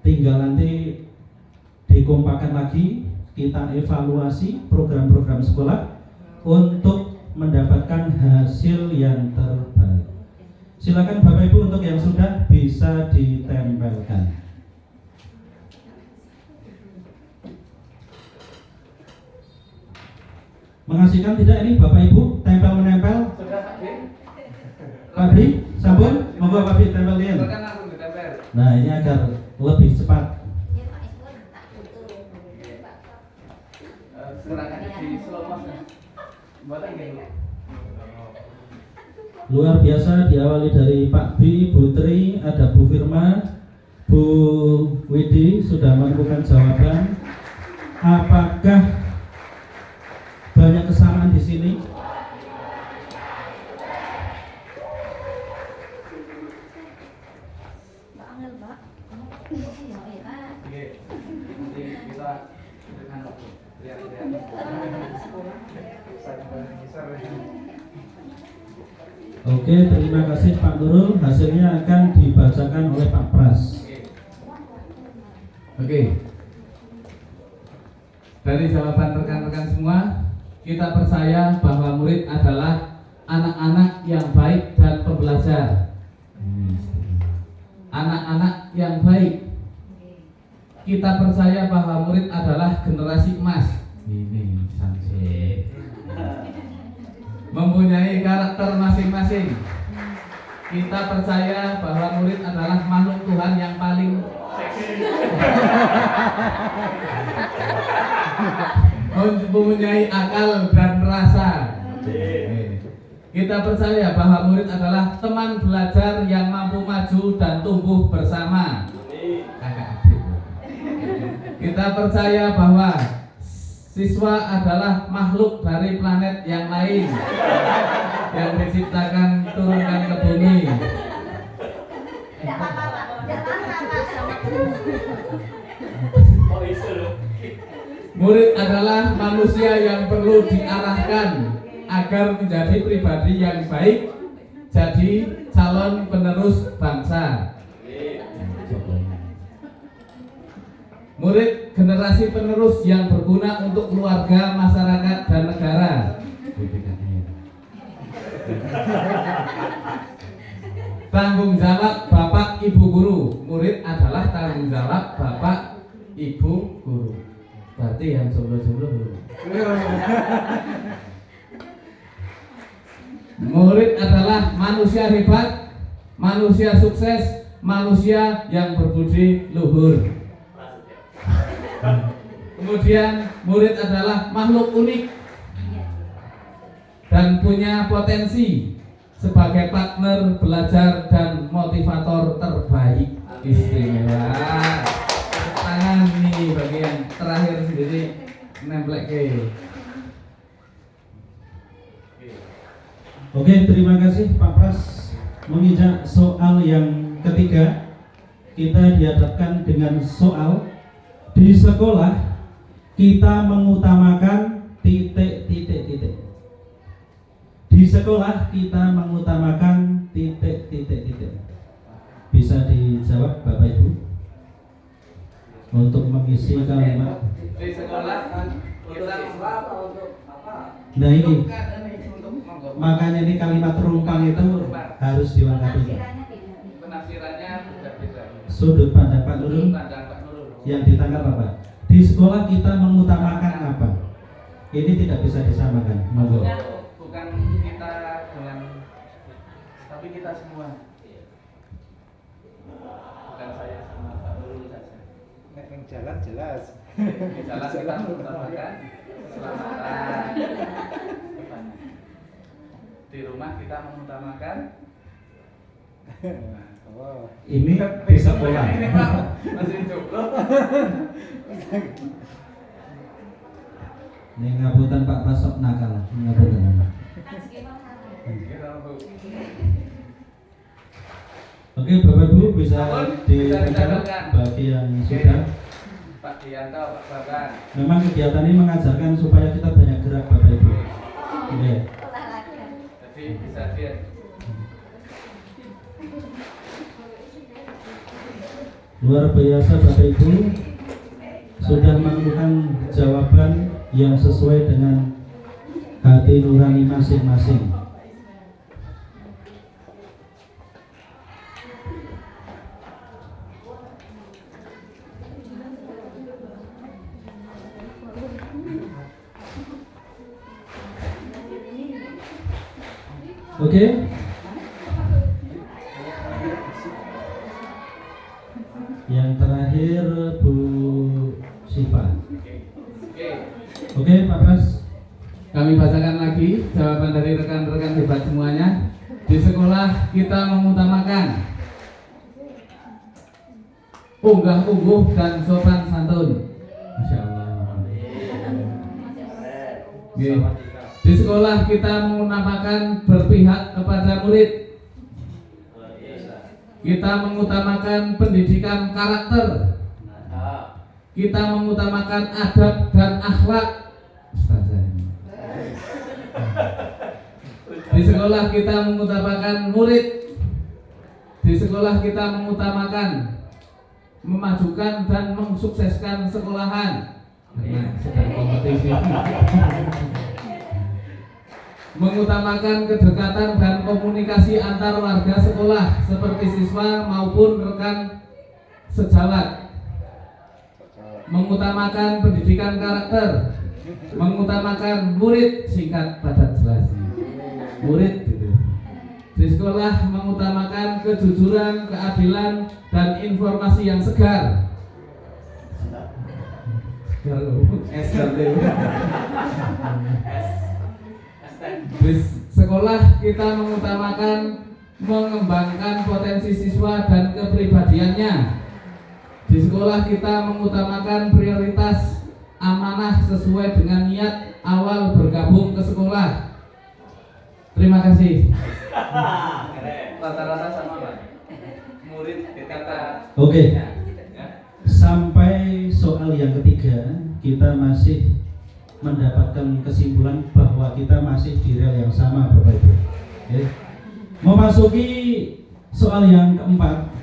Tinggal nanti dikompakkan lagi, kita evaluasi program-program sekolah untuk mendapatkan hasil yang terbaik. Silakan Bapak Ibu untuk yang sudah bisa ditempelkan. Mengasihkan tidak ini Bapak Ibu tempel menempel? Sudah Pak Bin? Pak Bri, sampun? Monggo Pak Bri tempelin. Silakan langsung ditempel. Nah ini agar lebih cepat. Ya Pak Ismun tak butuh. Silakan di slow motion. Buat gitu. Luar biasa diawali dari Pak Bi, Bu Tri, ada Bu Firma, Bu Widi sudah menemukan jawaban. Apakah banyak kesamaan di sini? Pak Angel Pak. Ya Pak. Oke. Nanti kita berikan waktu. Lihat-lihat. Oke, terima kasih Pak Nurul. Hasilnya akan dibacakan oleh Pak Pras. Oke. Dari jawaban rekan-rekan semua, kita percaya bahwa murid adalah anak-anak yang baik dan pembelajar. Anak-anak yang baik. Kita percaya bahwa murid adalah generasi emas Ini Samsul mempunyai karakter masing-masing. Kita percaya bahwa murid adalah makhluk Tuhan yang paling mempunyai akal dan rasa. Kita percaya bahwa murid adalah teman belajar yang mampu maju dan tumbuh bersama. Kakak adik. Kita percaya bahwa siswa adalah makhluk dari planet yang lain yang diciptakan turunkan ke bumi. Tidak apa-apa, Pak. Tidak apa-apa, sama Oh itu loh. Murid adalah manusia yang perlu diarahkan agar menjadi pribadi yang baik, jadi calon penerus bangsa. Murid generasi penerus yang berguna untuk keluarga, masyarakat, dan negara. Tanggung jawab Bapak Ibu Guru. Murid adalah tanggung jawab Bapak Ibu Guru. Berarti yang jomblo-jomblo belum. Murid adalah manusia hebat, manusia sukses, manusia yang berbudi luhur. Kemudian murid adalah makhluk unik dan punya potensi sebagai partner belajar dan motivator terbaik. Istimewa. Tangan nih bagian terakhir sendiri nemplek ke. Oke, terima kasih Pak Pras. Menginjak soal yang ketiga, kita dihadapkan dengan soal di sekolah kita mengutamakan titik. Di sekolah kita mengutamakan titik. Bisa dijawab Bapak Ibu untuk mengisi kalimat. Di sekolah kita Nah ini makanya ini kalimat rumpang itu harus dilengkapi. penafsirannya beda-beda. Sudut pandang Pak Nurul Pandang Pak Nurul. yang ditangkap apa? Di sekolah kita mengutamakan apa? Ini tidak bisa disamakan. Monggo. Bukan kita dengan, tapi kita semua. Bukan saya sama Pak Nurul saja. Yang jalan jelas. Di jalan kita mengutamakan keselamatan. Di rumah kita mengutamakan. Oh. Ini di sekolah. Ini Pak masih jomblo. Ini ngapunten Pak Pasok nakal. Ngapunten. Oke, Bapak Ibu bisa dijawab bagi yang sudah. Pak Dianto, Pak Bapak. Memang kegiatan ini mengajarkan supaya kita banyak gerak Bapak Ibu. Oke. Jadi bisa dia. Luar biasa Bapak Ibu sudah menemukan jawaban yang sesuai dengan hati nurani masing-masing. Oke. Yang terakhir Bu Siva. Oke, Pak Pras. Kami bacakan lagi jawaban dari rekan-rekan hebat semuanya. Di sekolah kita mengutamakan unggah-ungguh dan sopan santun. Masya Allah. Oke. Di sekolah kita mengutamakan berpihak kepada murid. Kita mengutamakan pendidikan karakter. Kita mengutamakan adab dan akhlak. Di sekolah kita mengutamakan murid. Di sekolah kita mengutamakan memajukan dan mensukseskan sekolahan. Karena sedang kompetisi. Mengutamakan kedekatan dan komunikasi antar warga sekolah seperti siswa maupun rekan sejawat. Mengutamakan pendidikan karakter. mengutamakan murid, singkat padat jelas. Murid gitu. Di sekolah mengutamakan kejujuran, keadilan, dan informasi yang segar. Di sekolah kita mengutamakan mengembangkan potensi siswa dan kepribadiannya. Di sekolah kita mengutamakan prioritas amanah sesuai dengan niat awal bergabung ke sekolah. Terima kasih. Rata-rata sama Pak. Murid kata. Oke. Ya. Sampai soal yang ketiga, kita masih mendapatkan kesimpulan bahwa kita masih di rel yang sama, Bapak Ibu. Oke. Memasuki soal yang keempat,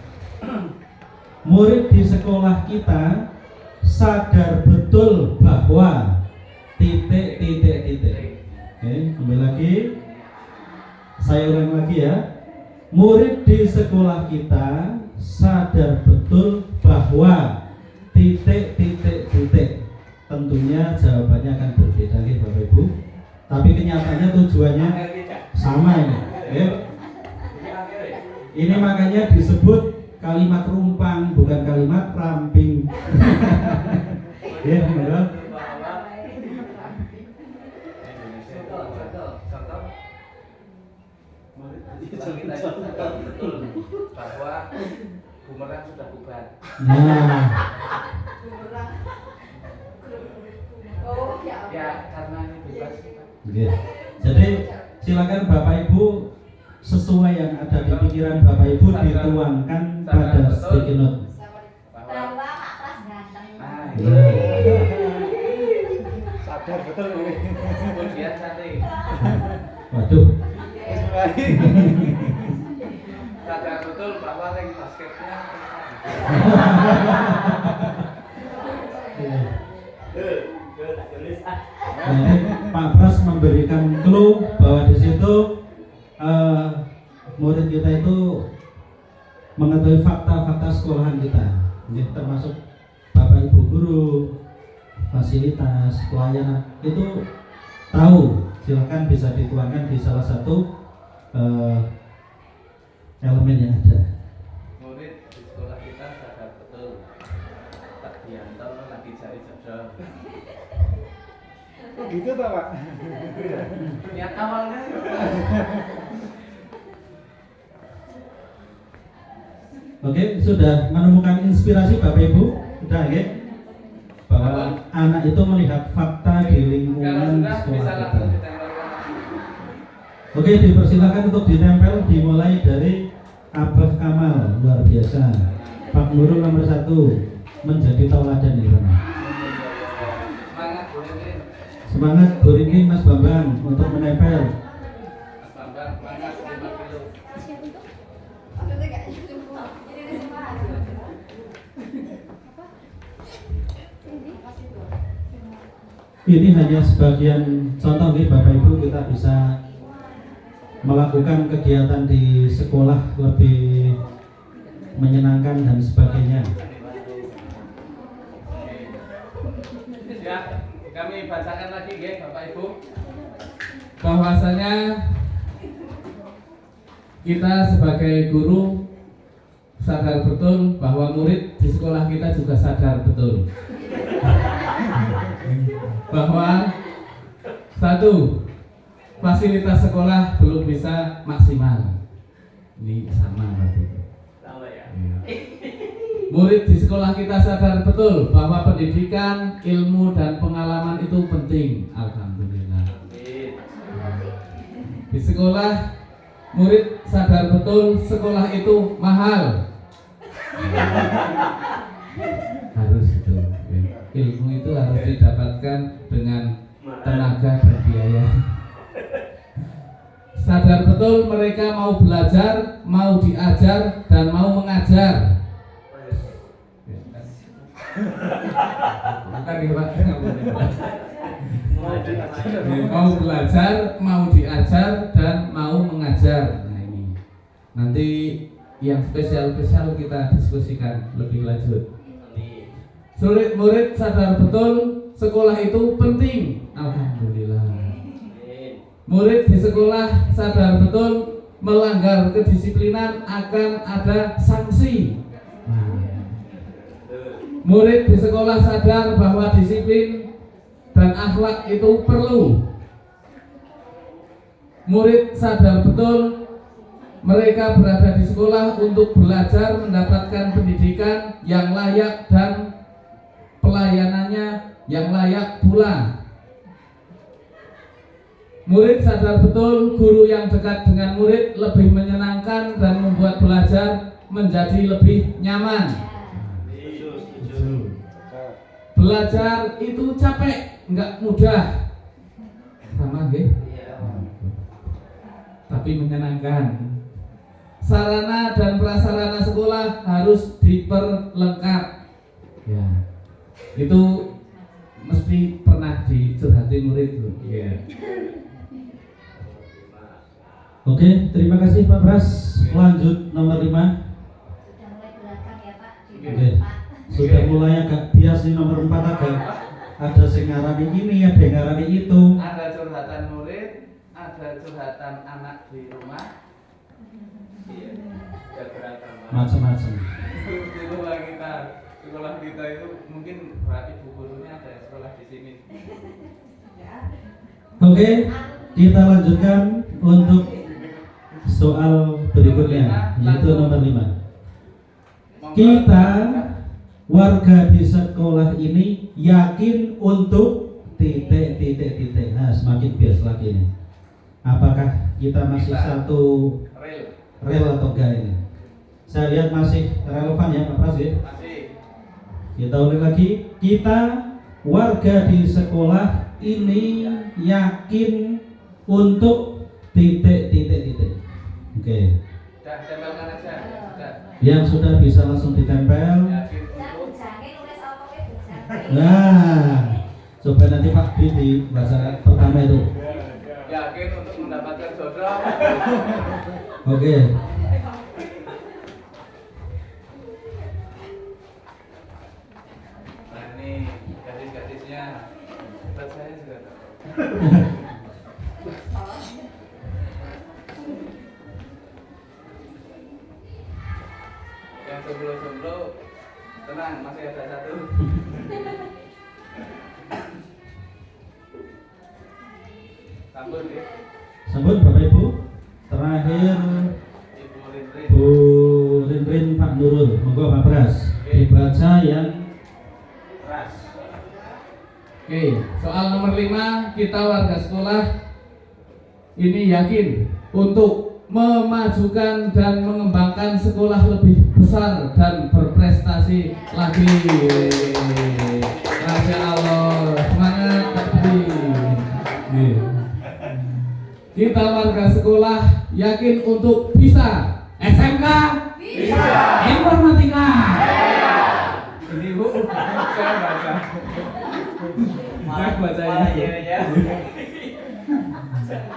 murid di sekolah kita sadar betul bahwa titik. Oke, kembali lagi. Saya ulang lagi ya. Murid di sekolah kita sadar betul bahwa titik. Tentunya jawabannya akan berbeda nih Bapak Ibu. Tapi kenyataannya tujuannya sama ini. Oke. Ini makanya disebut kalimat rumpang, bukan kalimat ramping. Ya, benar. Betul bahwa bumerang sudah bubar. Nah, Ya karena ini bebas. oke. Jadi silakan Bapak Ibu sesuai yang ada di pikiran Bapak Ibu dituangkan pada sticky note. Bahwa Pak Pras ganteng. Sadar betul ini. Kemudian cantik. Waduh. Sadar betul bahwa ring basketnya. Jadi Pak Pras memberikan clue bahwa di situ murid kita itu mengetahui fakta-fakta sekolahan kita, jadi termasuk Bapak Ibu guru, fasilitas, pelayanan itu tahu. Silakan bisa dituangkan di salah satu elemen yang ada. Murid di sekolah kita sadar betul Pak Dianto lagi cari jodoh. Gitu tak Pak? Niat awalnya. Oke, sudah menemukan inspirasi Bapak Ibu? Sudah ya? Bahwa anak itu melihat fakta di Kalau lingkungan sudah bisa sekolah langsung kita. ditempelkan. Oke, dipersilakan untuk ditempel dimulai dari Abah Kamal, luar biasa. Pak Nurul nomor 1 menjadi tauladan di sana. Semangat Bu Rini. Semangat Bu Rini, Mas Bambang untuk menempel. Mas Bambang semangat 5 kilo. Maksudnya gak cuma ini semua. Ini hanya sebagian contoh nih Bapak Ibu, kita bisa melakukan kegiatan di sekolah lebih menyenangkan dan sebagainya. Ya, kami bacakan lagi ya Bapak Ibu. Bahwasanya kita sebagai guru sadar betul bahwa murid di sekolah kita juga sadar betul bahwa satu, fasilitas sekolah belum bisa maksimal. Ini sama berarti. Sama ya. Murid di sekolah kita sadar betul bahwa pendidikan, ilmu, dan pengalaman itu penting. Alhamdulillah. Di sekolah, murid sadar betul sekolah itu mahal. Harus itu. Ilmu itu harus didapatkan dengan tenaga dan biaya. Sadar betul mereka mau belajar, mau diajar, dan mau mengajar. Bukan ya Pak, mau belajar, mau diajar, dan mau mengajar. Nah ini nanti yang spesial-spesial kita diskusikan lebih lanjut. Murid sadar betul sekolah itu penting. Alhamdulillah. Murid di sekolah sadar betul melanggar kedisiplinan akan ada sanksi. Murid di sekolah sadar bahwa disiplin dan akhlak itu perlu. Murid sadar betul mereka berada di sekolah untuk belajar mendapatkan pendidikan yang layak dan pelayanannya yang layak pula. Murid sadar betul guru yang dekat dengan murid lebih menyenangkan dan membuat belajar menjadi lebih nyaman. Belajar itu capek, enggak mudah. Sama nggih? Tapi menyenangkan. Sarana dan prasarana sekolah harus diperlengkap. Ya. Itu mesti pernah dicurhati murid tuh. Ya. Oke, terima kasih Pak Pras. Lanjut nomor 5. Sudah mulai belakang ya Pak. Di Oke. depan. Sudah mulai agak bias nih nomor 4 agak ada sing ngarani ini, ada yang ngarani itu. Ada curhatan murid, ada curhatan anak di rumah. Iya. Gak beragam. Macam-macam. Di sekolah kita itu mungkin berarti bu gurunya ada yang sekolah di sini. Oke, kita lanjutkan untuk soal berikutnya, yaitu nomor 5. Kita warga di sekolah ini yakin untuk titik. Nah, semakin bias lagi ini. Apakah kita masih satu rel atau enggak ini? Saya lihat masih relevan ya Pak Pras ya. Masih. Kita ulang lagi. Kita warga di sekolah ini yakin untuk titik. Oke. Udah tempelkan aja. Udah. Yang sudah bisa langsung ditempel. Yakin Nah, untuk bujangnya nulis apa ke bujangnya? Nah, coba nanti Pak Bi di bahasa pertama itu. yakin untuk mendapatkan jodoh. Oke. Nah ini gadis-gadisnya hebat saya juga tahu. Yang jomblo-jomblo tenang, masih ada satu. Sambut ya. Sambut Bapak Ibu. Terakhir Ibu Rinrin. Bu Rinrin Pak Nurul. Monggo Pak Pras dibaca yang Keras. Oke, soal nomor 5, kita warga sekolah ini yakin untuk memajukan dan mengembangkan sekolah lebih besar dan berprestasi lagi. Masya Allah, semangat tadi. Kita warga sekolah yakin untuk bisa SMK, bisa informatika. Ini Bu, saya baca. Saya baca ini.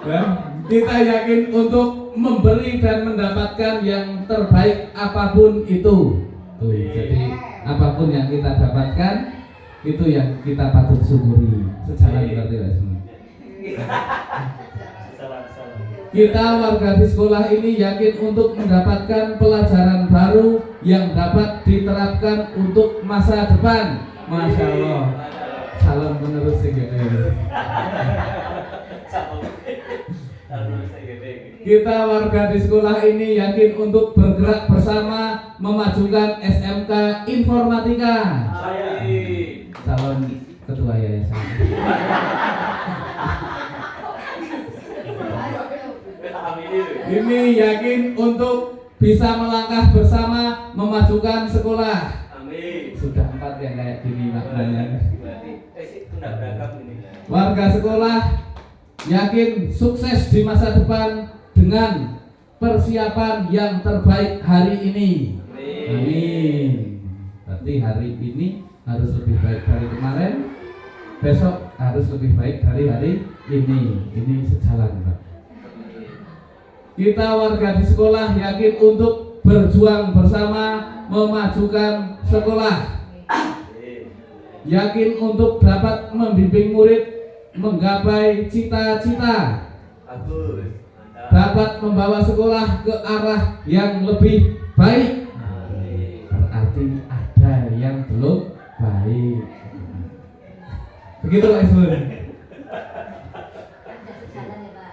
Dan kita yakin untuk memberi dan mendapatkan yang terbaik apapun itu. Tuh, jadi apapun yang kita dapatkan itu yang kita patut syukuri. Sejalan berarti ya semua. Kita warga di sekolah ini yakin untuk mendapatkan pelajaran baru yang dapat diterapkan untuk masa depan. Masya Allah. Salam penerus CGD. Kita warga di sekolah ini yakin untuk bergerak bersama memajukan SMK Informatika. Calon ketua yayasan. Ini yakin untuk bisa melangkah bersama memajukan sekolah. Amin. Sudah 4 yang kayak gini maknanya. Beragam ini. Warga sekolah yakin sukses di masa depan dengan persiapan yang terbaik hari ini. Amin. Berarti hari ini harus lebih baik dari kemarin. Besok harus lebih baik dari hari ini. Ini sejalan, Pak. Kita warga di sekolah yakin untuk berjuang bersama memajukan sekolah. yakin untuk dapat membimbing murid menggapai cita-cita, Bagus. Mantap. dapat membawa sekolah ke arah yang lebih baik. Berarti ada yang belum baik. Begitu Pak Isbun. Ada sejalan ya Pak.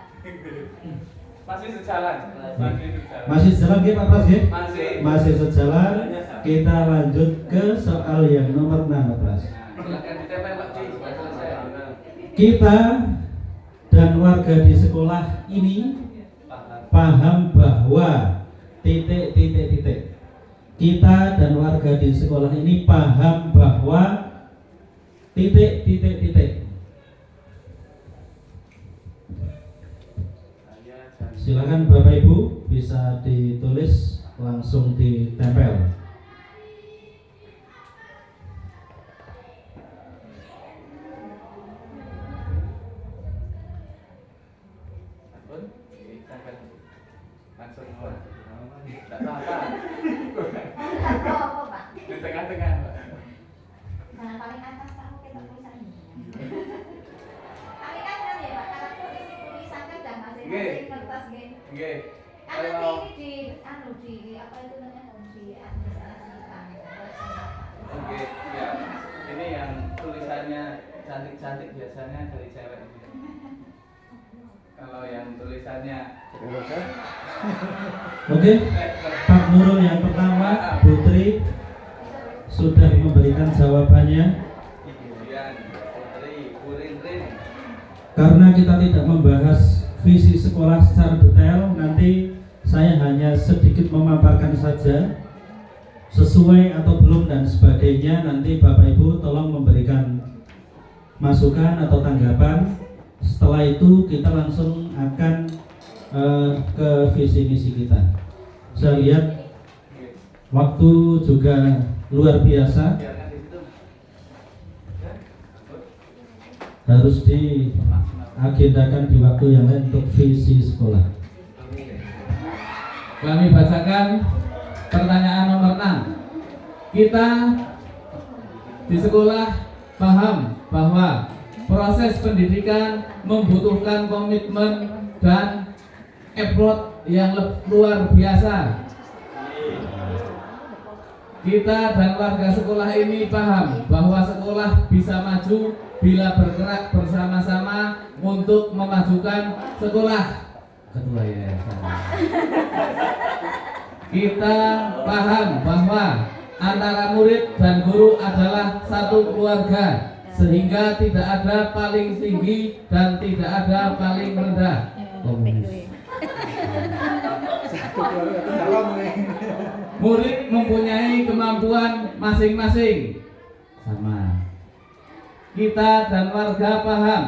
Masih sejalan. Masih sejalan. Masih sejalan ya Pak Pras ya? Masih. Masih sejalan. Kita lanjut ke soal yang nomor 6 Pak Pras. Silakan ditempel Pak Ci, supaya selesai. Kita dan warga di sekolah ini paham bahwa titik. Kita dan warga di sekolah ini paham bahwa titik. Silakan Bapak Ibu bisa ditulis langsung ditempel. Langsung keluar. Tidak apa-apa. Apa Pak? Di tengah-tengah Pak. Jangan paling atas Pak, kita tulisan ini. Paling atas ya Pak, karena tulisan kan udah masing-masing kertas gitu. Oke. Kan nanti Kalau ini di apa itu namanya di administrasikan. oke, ya. Ini yang tulisannya cantik-cantik biasanya dari cewek. Kalau yang tulisannya Oke, Pak Nurul yang pertama, Putri sudah memberikan jawabannya. kemudian Putri, Burinrin. Karena kita tidak membahas visi sekolah secara detail, nanti saya hanya sedikit memaparkan saja sesuai atau belum dan sebagainya. Nanti Bapak Ibu tolong memberikan masukan atau tanggapan. Setelah itu kita langsung akan ke visi misi kita. Saya lihat waktu juga luar biasa, Biarkan di situ. harus diagendakan di waktu yang lain untuk visi sekolah. Kami bacakan pertanyaan nomor 6. Kita di sekolah paham bahwa proses pendidikan membutuhkan komitmen dan effort yang luar biasa. Kita dan warga sekolah ini paham bahwa sekolah bisa maju bila bergerak bersama-sama untuk memajukan sekolah. Ketua yayasan. Kita paham bahwa antara murid dan guru adalah satu keluarga, sehingga tidak ada paling tinggi dan tidak ada paling rendah. Murid mempunyai kemampuan masing-masing. Sama. Kita dan warga paham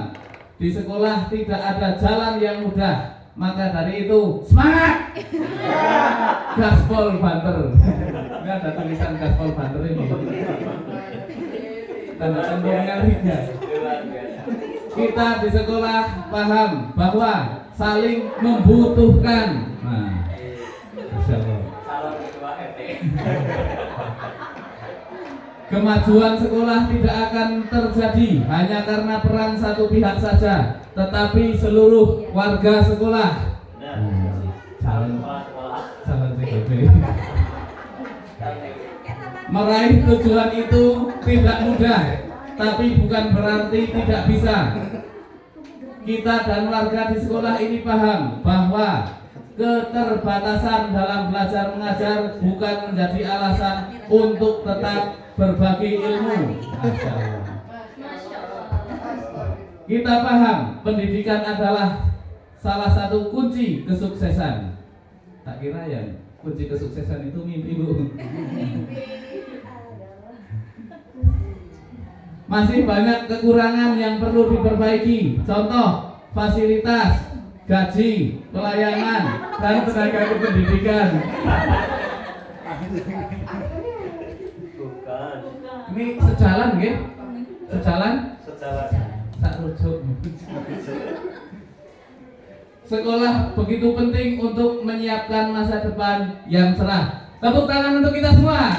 di sekolah tidak ada jalan yang mudah. Maka dari itu semangat. Gaspol Banter. Ini ada tulisan Gaspol Banter ini. Tanda tandanya tiga. Kita di sekolah paham bahwa saling membutuhkan. Nah, Salam ketua RT. kemajuan sekolah tidak akan terjadi hanya karena peran satu pihak saja, tetapi seluruh warga sekolah. Calon CGP. Meraih tujuan itu tidak mudah, tapi bukan berarti tidak bisa. Kita dan warga di sekolah ini paham bahwa keterbatasan dalam belajar mengajar bukan menjadi alasan untuk tetap berbagi ilmu. Kita paham pendidikan adalah salah satu kunci kesuksesan. Tak kira ya kunci kesuksesan itu mimpi Bu. Masih banyak kekurangan yang perlu diperbaiki. Contoh, fasilitas, gaji, pelayanan, dan tenaga kependidikan. Bukan. Ini sejalan nggih? Sejalan? Sejalan. Tak rujuk. Sekolah begitu penting untuk menyiapkan masa depan yang cerah. Tepuk tangan untuk kita semua.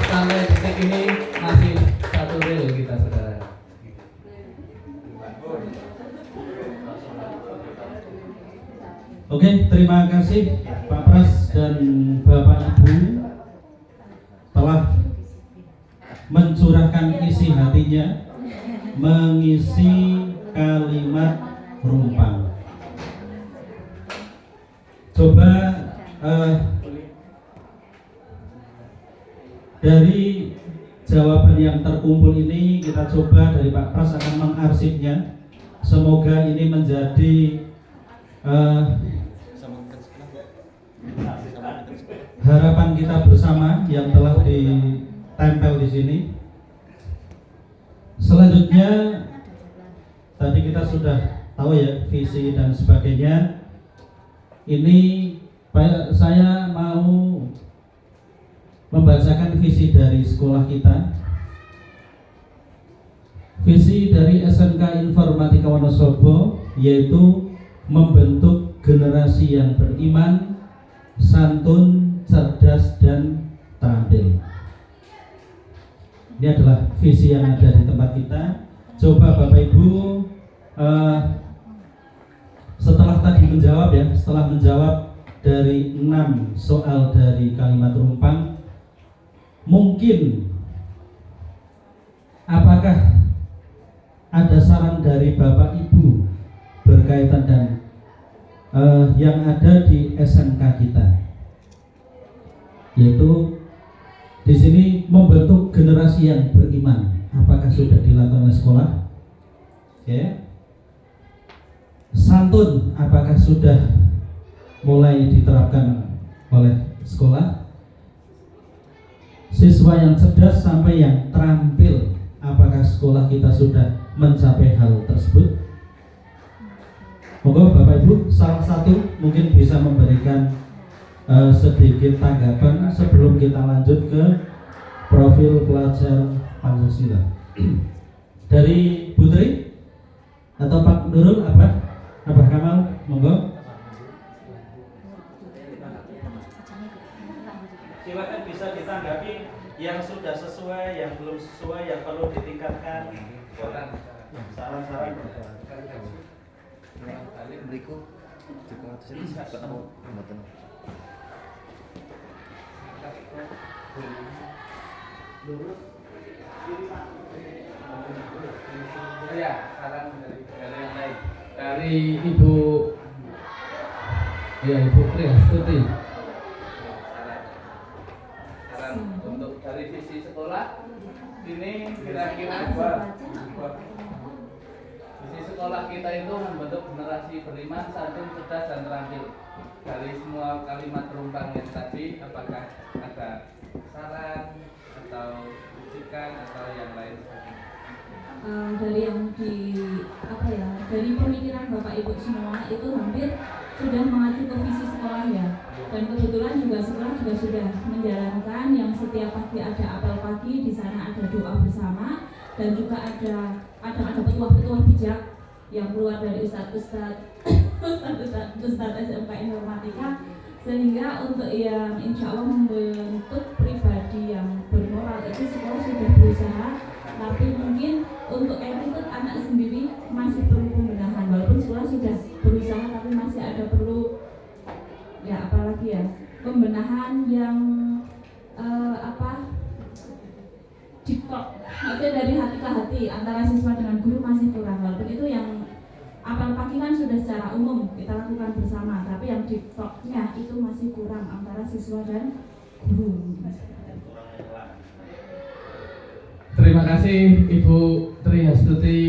Sampai detik ini masih 1 Oke, terima kasih Pak Pras dan Bapak Ibu telah mencurahkan isi hatinya mengisi kalimat rumpang. Coba dari jawaban yang terkumpul ini kita coba dari Pak Pras akan mengarsipnya. Semoga ini menjadi harapan kita bersama yang telah ditempel di sini. Selanjutnya tadi kita sudah tahu ya visi dan sebagainya. Ini saya mau membacakan visi dari sekolah kita. Visi dari SMK Informatika Wonosobo yaitu membentuk generasi yang beriman, santun, cerdas, dan terampil. Ini adalah visi yang ada di tempat kita. Coba Bapak Ibu setelah tadi menjawab ya, setelah menjawab dari 6 soal dari kalimat rumpang, mungkin apakah ada saran dari Bapak Ibu berkaitan dan yang ada di SMK kita, yaitu di sini membentuk generasi yang beriman. Apakah sudah dilakukan oleh sekolah? Ya. Santun, apakah sudah mulai diterapkan oleh sekolah? Siswa yang cerdas sampai yang terampil, apakah sekolah kita sudah mencapai hal tersebut? Moga Bapak Ibu salah satu mungkin bisa memberikan sedikit tanggapan sebelum kita lanjut ke profil pelajar Pancasila. Dari Putri atau Pak Nurul apa Kamal, monggo. Silakan bisa ditanggapi yang sudah sesuai, yang belum sesuai, yang perlu ditingkatkan. Saran-saran. Berikut Ya, saran dari yang lain. Dari Ibu Tri Astuti. Saran untuk dari visi sekolah ini kira-kira visi sekolah kita itu membentuk generasi beriman, santun, cerdas, dan terampil. Dari semua kalimat rumpang yang tadi, apakah ada saran atau rujukan atau yang lain? Dari yang dari pemikiran Bapak Ibu semua itu hampir sudah mengacu ke visi sekolah ya. Dan kebetulan juga sekolah juga sudah menjalankan yang setiap pagi ada apel pagi, di sana ada doa bersama, dan juga ada petuah-petuah bijak yang keluar dari ustadz SMK Informatika, sehingga untuk yang insya Allah membentuk pribadi yang bermoral itu sekolah sudah berusaha, tapi mungkin untuk attitude anak sendiri masih perlu pembenahan. Walaupun sekolah sudah berusaha, tapi masih ada perlu pembenahan yang maksudnya dari hati ke hati antara siswa dengan guru masih kurang. Walaupun itu yang apel pagi kan sudah secara umum kita lakukan bersama, tapi yang di talk-nya itu masih kurang antara siswa dan guru. Terima kasih Ibu Tri Astuti.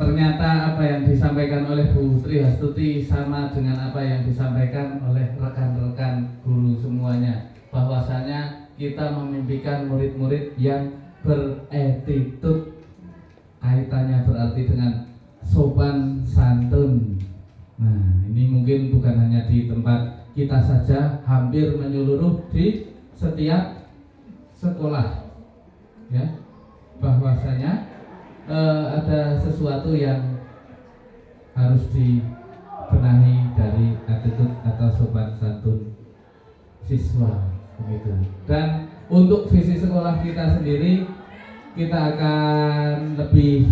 Ternyata apa yang disampaikan oleh Bu Tri Astuti sama dengan apa yang disampaikan oleh rekan-rekan guru semuanya, bahwasanya kita memimpikan murid-murid yang beretitude, kaitannya berarti dengan sopan santun. Nah, ini mungkin bukan hanya di tempat kita saja, hampir menyeluruh di setiap sekolah, ya, bahwasanya ada sesuatu yang harus dibenahi dari attitude atau sopan santun siswa, begitu. Dan untuk visi sekolah kita sendiri, kita akan lebih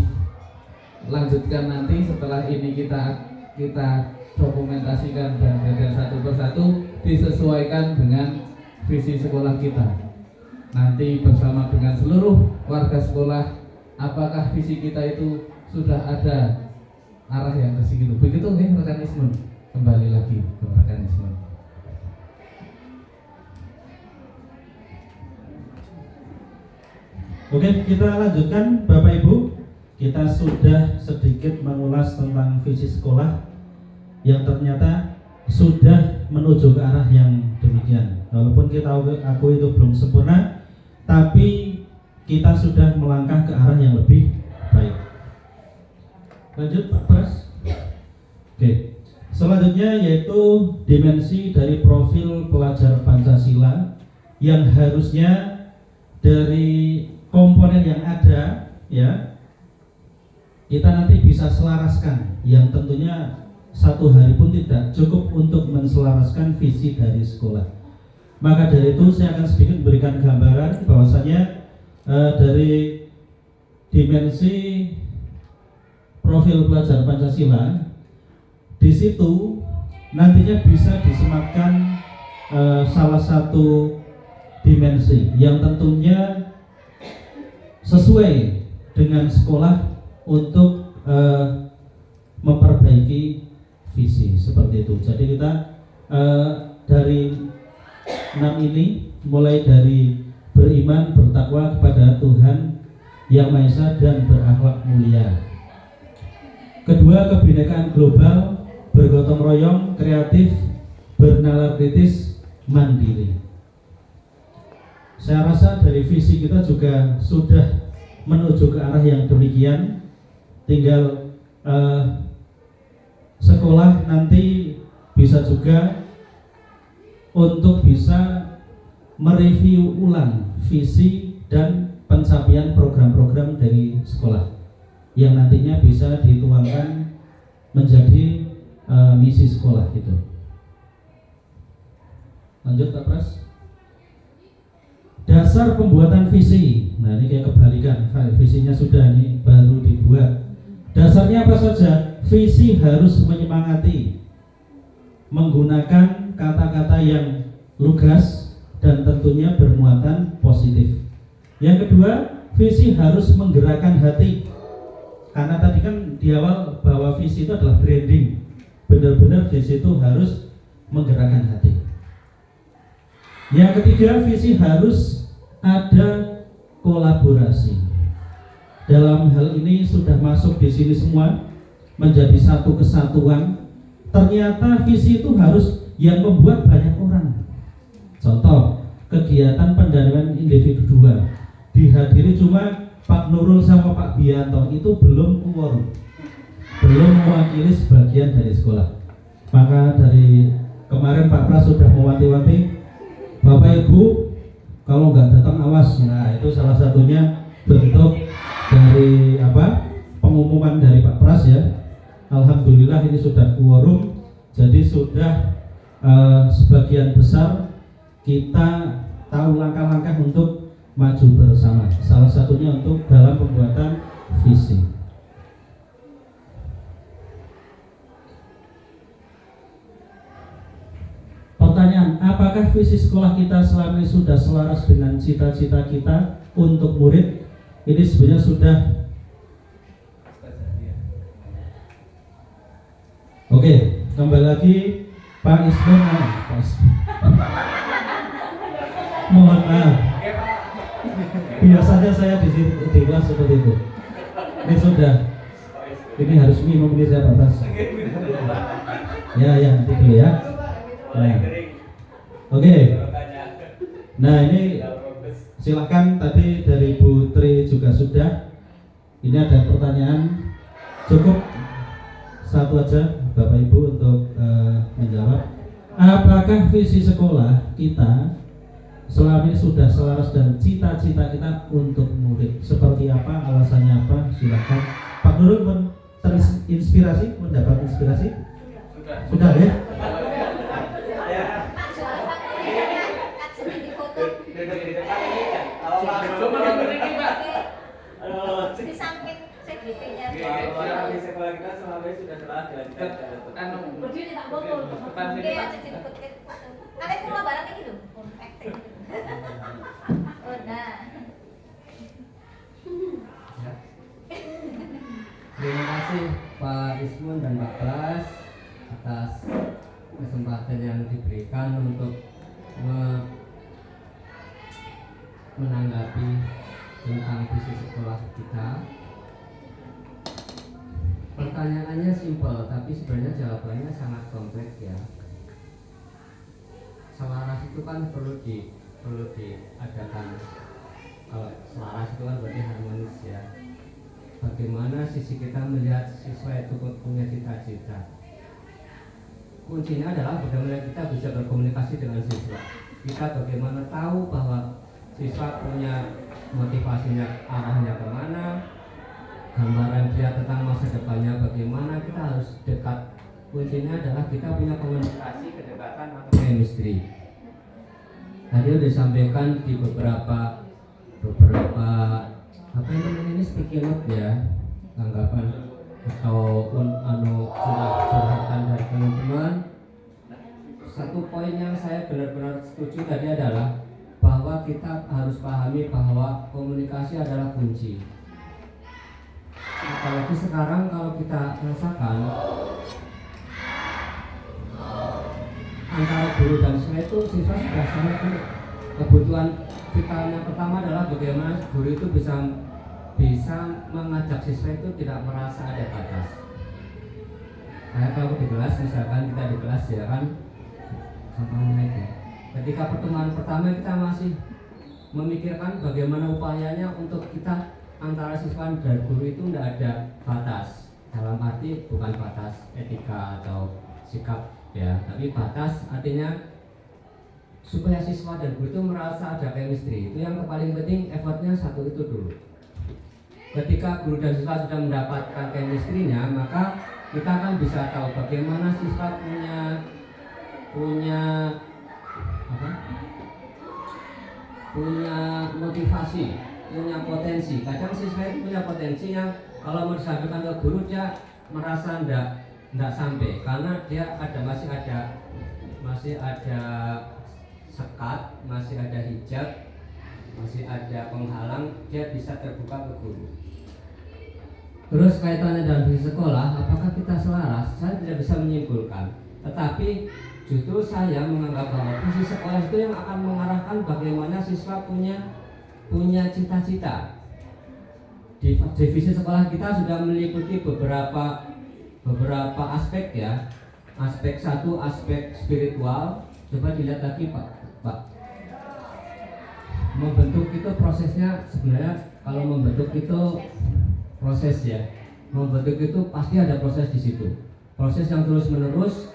lanjutkan nanti setelah ini kita kita dokumentasikan dan beredar satu persatu disesuaikan dengan visi sekolah kita. Nanti bersama dengan seluruh warga sekolah, apakah visi kita itu sudah ada arah yang ke situ. Begitu nih rekan Ismun. Kembali lagi ke rekan Ismun. Oke, kita lanjutkan Bapak Ibu. Kita sudah sedikit mengulas tentang visi sekolah yang ternyata sudah menuju ke arah yang demikian. Walaupun kita aku itu belum sempurna, tapi kita sudah melangkah ke arah yang lebih baik. Lanjut Pak Pras. Oke. Selanjutnya yaitu dimensi dari profil pelajar Pancasila yang harusnya dari komponen yang ada ya kita nanti bisa selaraskan, yang tentunya satu hari pun tidak cukup untuk menselaraskan visi dari sekolah. Maka dari itu saya akan sedikit memberikan gambaran bahwasanya dari dimensi profil pelajar Pancasila di situ nantinya bisa disematkan salah satu dimensi yang tentunya sesuai dengan sekolah untuk memperbaiki visi seperti itu. Jadi kita dari 6 ini mulai dari beriman, bertakwa kepada Tuhan Yang Maha Esa dan berakhlak mulia. Kedua, kebinekaan global, bergotong royong, kreatif, bernalar kritis, mandiri. Saya rasa dari visi kita juga sudah menuju ke arah yang demikian. Tinggal sekolah nanti bisa juga untuk bisa mereview ulang visi dan pencapaian program-program dari sekolah yang nantinya bisa dituangkan menjadi misi sekolah gitu. Lanjut Pak Pras. Dasar pembuatan visi. Nah ini kayak kebalikan, visinya sudah nih baru dibuat. Dasarnya apa saja? Visi harus menyemangati, menggunakan kata-kata yang lugas dan tentunya bermuatan positif. Yang kedua, visi harus menggerakkan hati. Karena tadi kan di awal bahwa visi itu adalah branding. Benar-benar di situ harus menggerakkan hati. Yang ketiga, visi harus ada kolaborasi. Dalam hal ini sudah masuk di sini semua menjadi satu kesatuan. Ternyata visi itu harus yang membuat banyak orang. Contoh, kegiatan pendanaan individu 2 dihadiri cuma Pak Nurul sama Pak Bianto, itu belum quorum, belum mewakili sebagian dari sekolah. Maka dari kemarin Pak Pras sudah mewanti-wanti, Bapak Ibu kalau nggak datang awas. Nah itu salah satunya bentuk dari pengumuman dari Pak Pras ya. Alhamdulillah ini sudah quorum, jadi sudah sebagian besar kita tahu langkah-langkah untuk maju bersama. Salah satunya untuk dalam pembuatan visi. Pertanyaan, apakah visi sekolah kita selama ini sudah selaras dengan cita-cita kita untuk murid? Ini sebenarnya sudah. Oke, kembali lagi Pak Ismun. Mohon maaf. Biasanya saya di kelas seperti itu. Ini sudah. Ini harus minum ini saya batas. Ya, nanti dulu ya. Nah. Oke. Nah ini silakan, tadi dari Bu Tri juga sudah. Ini ada pertanyaan, cukup satu aja Bapak Ibu untuk menjawab. Apakah visi sekolah kita selama ini sudah selaras dan cita-cita kita untuk murid? Seperti apa, alasannya apa? Silakan Pak Nurul pun terinspirasi, mendapat inspirasi. Sudah ya? Di samping segitinya. Sekolah kita selama ini sudah salah dilanjutkan. Berdiri tak botol. Depan sini, Oke, Pak. cuci kalian pulang barang kayak gitu. Acting. Oh, nah. Terima kasih Pak Ismun dan Pak Bas atas kesempatan yang diberikan untuk menanggapi tentang visi sekolah kita. Pertanyaannya simpel, tapi sebenarnya jawabannya sangat kompleks ya. Selaras itu kan perlu diadakan. Kalau selaras itu kan berarti harmonis ya. Bagaimana sisi kita melihat siswa itu punya cita-cita. Kuncinya adalah bagaimana kita bisa berkomunikasi dengan siswa. Kita bagaimana tahu bahwa siswa punya motivasinya arahnya kemana, gambaran dia tentang masa depannya bagaimana. Kita harus dekat. Kuncinya adalah kita punya komunikasi, kedekatan atau chemistry. Tadi sudah disampaikan di beberapa apa yang namanya ini sticky note ya, tanggapan atau curhatan dari teman-teman. Satu poin yang saya benar-benar setuju tadi adalah bahwa kita harus pahami bahwa komunikasi adalah kunci. Apalagi sekarang kalau kita rasakan antara guru dan siswa itu siswa sudah sangat kebutuhan vitalnya pertama adalah bagaimana guru itu bisa mengajak siswa itu tidak merasa ada batas. Kayak kalau di kelas, misalkan kita di kelas ya kan, contohnya itu. Ketika pertemuan pertama kita masih memikirkan bagaimana upayanya untuk kita antara siswa dan guru itu tidak ada batas. Dalam arti bukan batas etika atau sikap ya, tapi batas artinya supaya siswa dan guru itu merasa ada chemistry. Itu yang paling penting, effortnya satu itu dulu. Ketika guru dan siswa sudah mendapatkan chemistry-nya, maka kita akan bisa tahu bagaimana siswa punya motivasi, punya potensi. Kadang siswa itu punya potensi yang kalau mau disampaikan ke guru dia merasa tidak sampai karena dia masih ada sekat, masih ada hijab, masih ada penghalang, dia bisa terbuka ke guru. Terus kaitannya dalam visi sekolah, apakah kita selaras? Saya tidak bisa menyimpulkan. Tetapi justru saya menganggap bahwa visi sekolah itu yang akan mengarahkan bagaimana siswa punya cita-cita. Di visi sekolah kita sudah meliputi beberapa aspek ya. Aspek satu, aspek spiritual. Coba dilihat lagi Pak. Membentuk itu prosesnya sebenarnya, kalau membentuk itu proses ya. Membentuk itu pasti ada proses di situ. Proses yang terus menerus,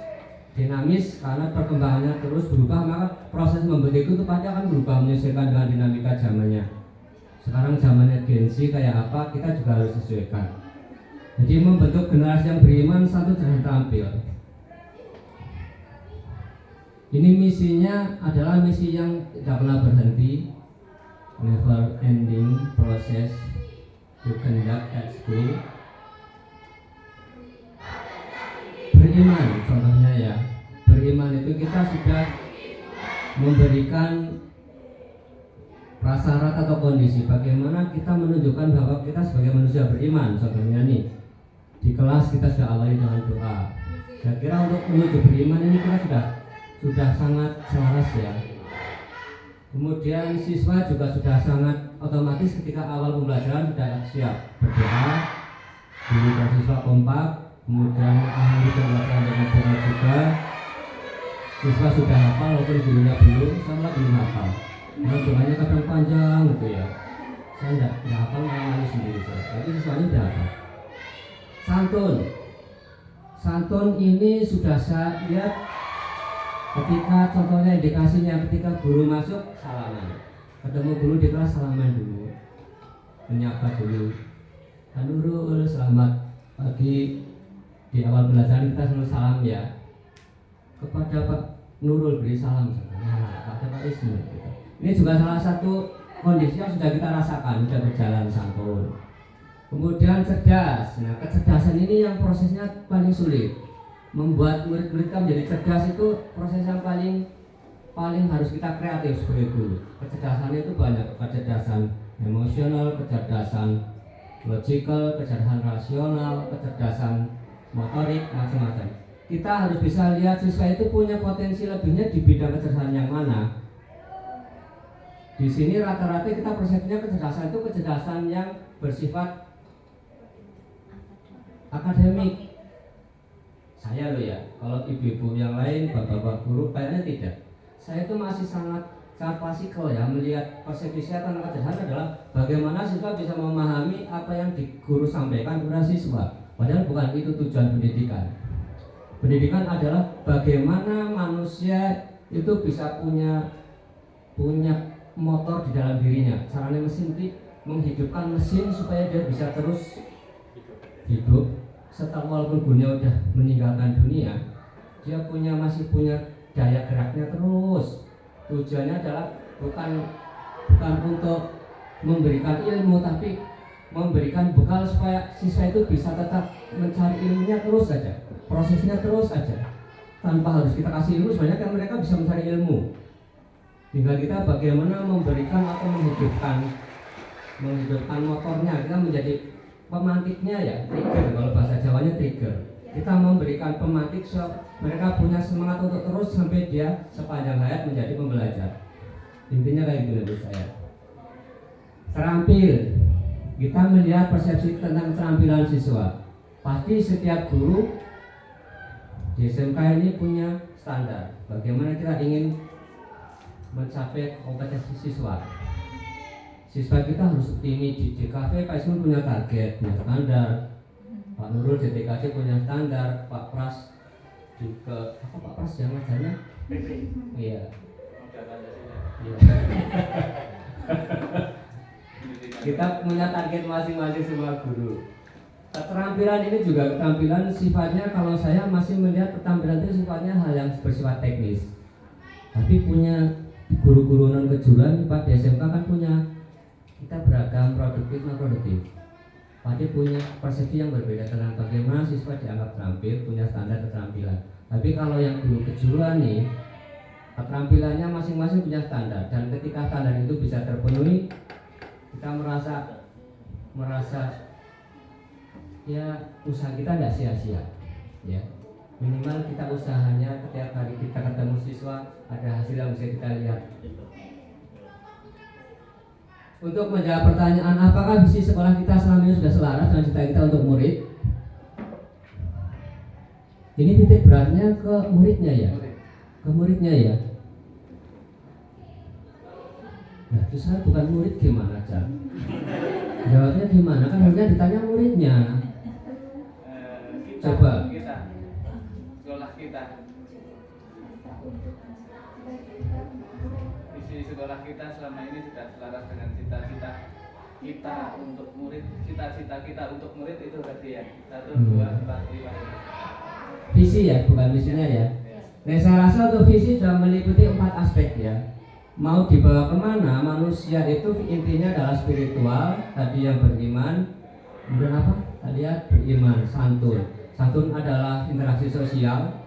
dinamis karena perkembangannya terus berubah, maka proses membentuk itu pasti akan berubah menyesuaikan dengan dinamika zamannya. Sekarang zamannya Gen Z kayak apa, kita juga harus sesuaikan. Jadi membentuk generasi yang beriman satu jangan tampil. Ini misinya adalah misi yang tidak pernah berhenti, never ending process to conduct at school. Beriman contohnya ya, beriman itu kita sudah memberikan prasyarat atau kondisi bagaimana kita menunjukkan bahwa kita sebagai manusia beriman. Contohnya nih, di kelas kita sudah awali dengan doa. Saya kira untuk menuju beriman ini kita sudah sangat selaras ya. Kemudian siswa juga sudah sangat otomatis ketika awal pembelajaran sudah siap berdoa, guru dan siswa kompak, kemudian ahli pembelajaran dengan doa juga. Siswa sudah hafal walaupun gurunya belum, sama belum hafal. Nah, doanya kadang panjang gitu ya. Saya enggak hafal, malah malu sendiri saya. Tapi siswanya sudah hafal. Santun ini sudah saya lihat ketika contohnya indikasinya ketika guru masuk salaman, ketemu guru di kelas salaman dulu, menyapa dulu, Nurul selamat pagi. Di awal pembelajaran kita selalu salam ya, kepada Pak Nurul beri salam, kepada Pak Ismu gitu. Ini juga salah satu kondisi yang sudah kita rasakan, sudah berjalan santun. Kemudian cerdas. Nah, kecerdasan ini yang prosesnya paling sulit. Membuat murid-murid kita menjadi cerdas itu proses yang paling harus kita kreatif sebagai guru. Kecerdasan itu banyak, kecerdasan emosional, kecerdasan logikal, kecerdasan rasional, kecerdasan motorik, macam-macam. Kita harus bisa lihat siswa itu punya potensi lebihnya di bidang kecerdasan yang mana. Di sini rata-rata kita persepsinya kecerdasan itu kecerdasan yang bersifat akademik. Saya loh ya, kalau ibu-ibu yang lain, bapak-bapak guru kayaknya tidak. Saya itu masih sangat klasikal ya, melihat persepsi saya tentang kecerdasan adalah bagaimana siswa bisa memahami apa yang guru sampaikan kepada siswa. Padahal bukan itu tujuan pendidikan. Pendidikan adalah bagaimana manusia itu bisa punya motor di dalam dirinya. Caranya mesin itu menghidupkan mesin supaya dia bisa terus hidup. Setelah walaupun dunia udah meninggalkan dunia, dia masih punya daya geraknya terus. Tujuannya adalah bukan untuk memberikan ilmu, tapi memberikan bekal supaya siswa itu bisa tetap mencari ilmunya terus saja, prosesnya terus saja. Tanpa harus kita kasih ilmu, sebenarnya kan mereka bisa mencari ilmu. Tinggal kita bagaimana memberikan atau menghidupkan motornya, kita menjadi pemantiknya ya, trigger, kalau bahasa Jawanya trigger. Kita memberikan pemantik mereka punya semangat untuk terus sampai dia sepanjang hayat menjadi pembelajar. Intinya kayak gitu menurut saya. Terampil, kita melihat persepsi tentang keterampilan siswa. Pasti setiap guru di SMK ini punya standar. Bagaimana kita ingin mencapai kompetensi siswa. Siswa kita harus seperti di DKV, Pak Ismun punya target, punya standar. Pak Nurul di TKJ punya standar, Pak Pras juga, Pak Pras yang ngajarnya? Iya. Kita punya target masing-masing semua guru. Keterampilan ini juga keterampilan sifatnya, kalau saya masih melihat keterampilan itu sifatnya hal yang bersifat teknis. Tapi punya guru-guru non kejuruan, Pak di SMK kan punya, kita beragam, produktif, non produktif. Pasti punya persepsi yang berbeda tentang bagaimana siswa dianggap terampil, punya standar keterampilan. Tapi kalau yang guru kejuruan nih, keterampilannya masing-masing punya standar, dan ketika standar itu bisa terpenuhi, kita merasa ya usaha kita tidak sia-sia. Ya, minimal kita usahanya setiap hari kita ketemu siswa ada hasil yang bisa kita lihat. Untuk menjawab pertanyaan apakah visi sekolah kita selama ini sudah selaras dengan cita kita untuk murid, ini titik beratnya ke muridnya ya, ya. Nah, itu saya bukan murid gimana, Cak? Jawabnya gimana? Kan harusnya ditanya muridnya. Coba. Sekolah kita. Visi sekolah kita selama ini sudah selaras dengan cita-cita kita untuk murid. Cita-cita kita untuk murid itu tadi ya 1, 2, 4, 5. Visi ya, bukan misinya ya. Nah, saya rasa untuk visi sudah meliputi 4 aspek ya. Mau dibawa kemana? Manusia itu intinya adalah spiritual, tadi yang beriman. Kemudian apa? Tadi ya beriman, santun. Santun adalah interaksi sosial.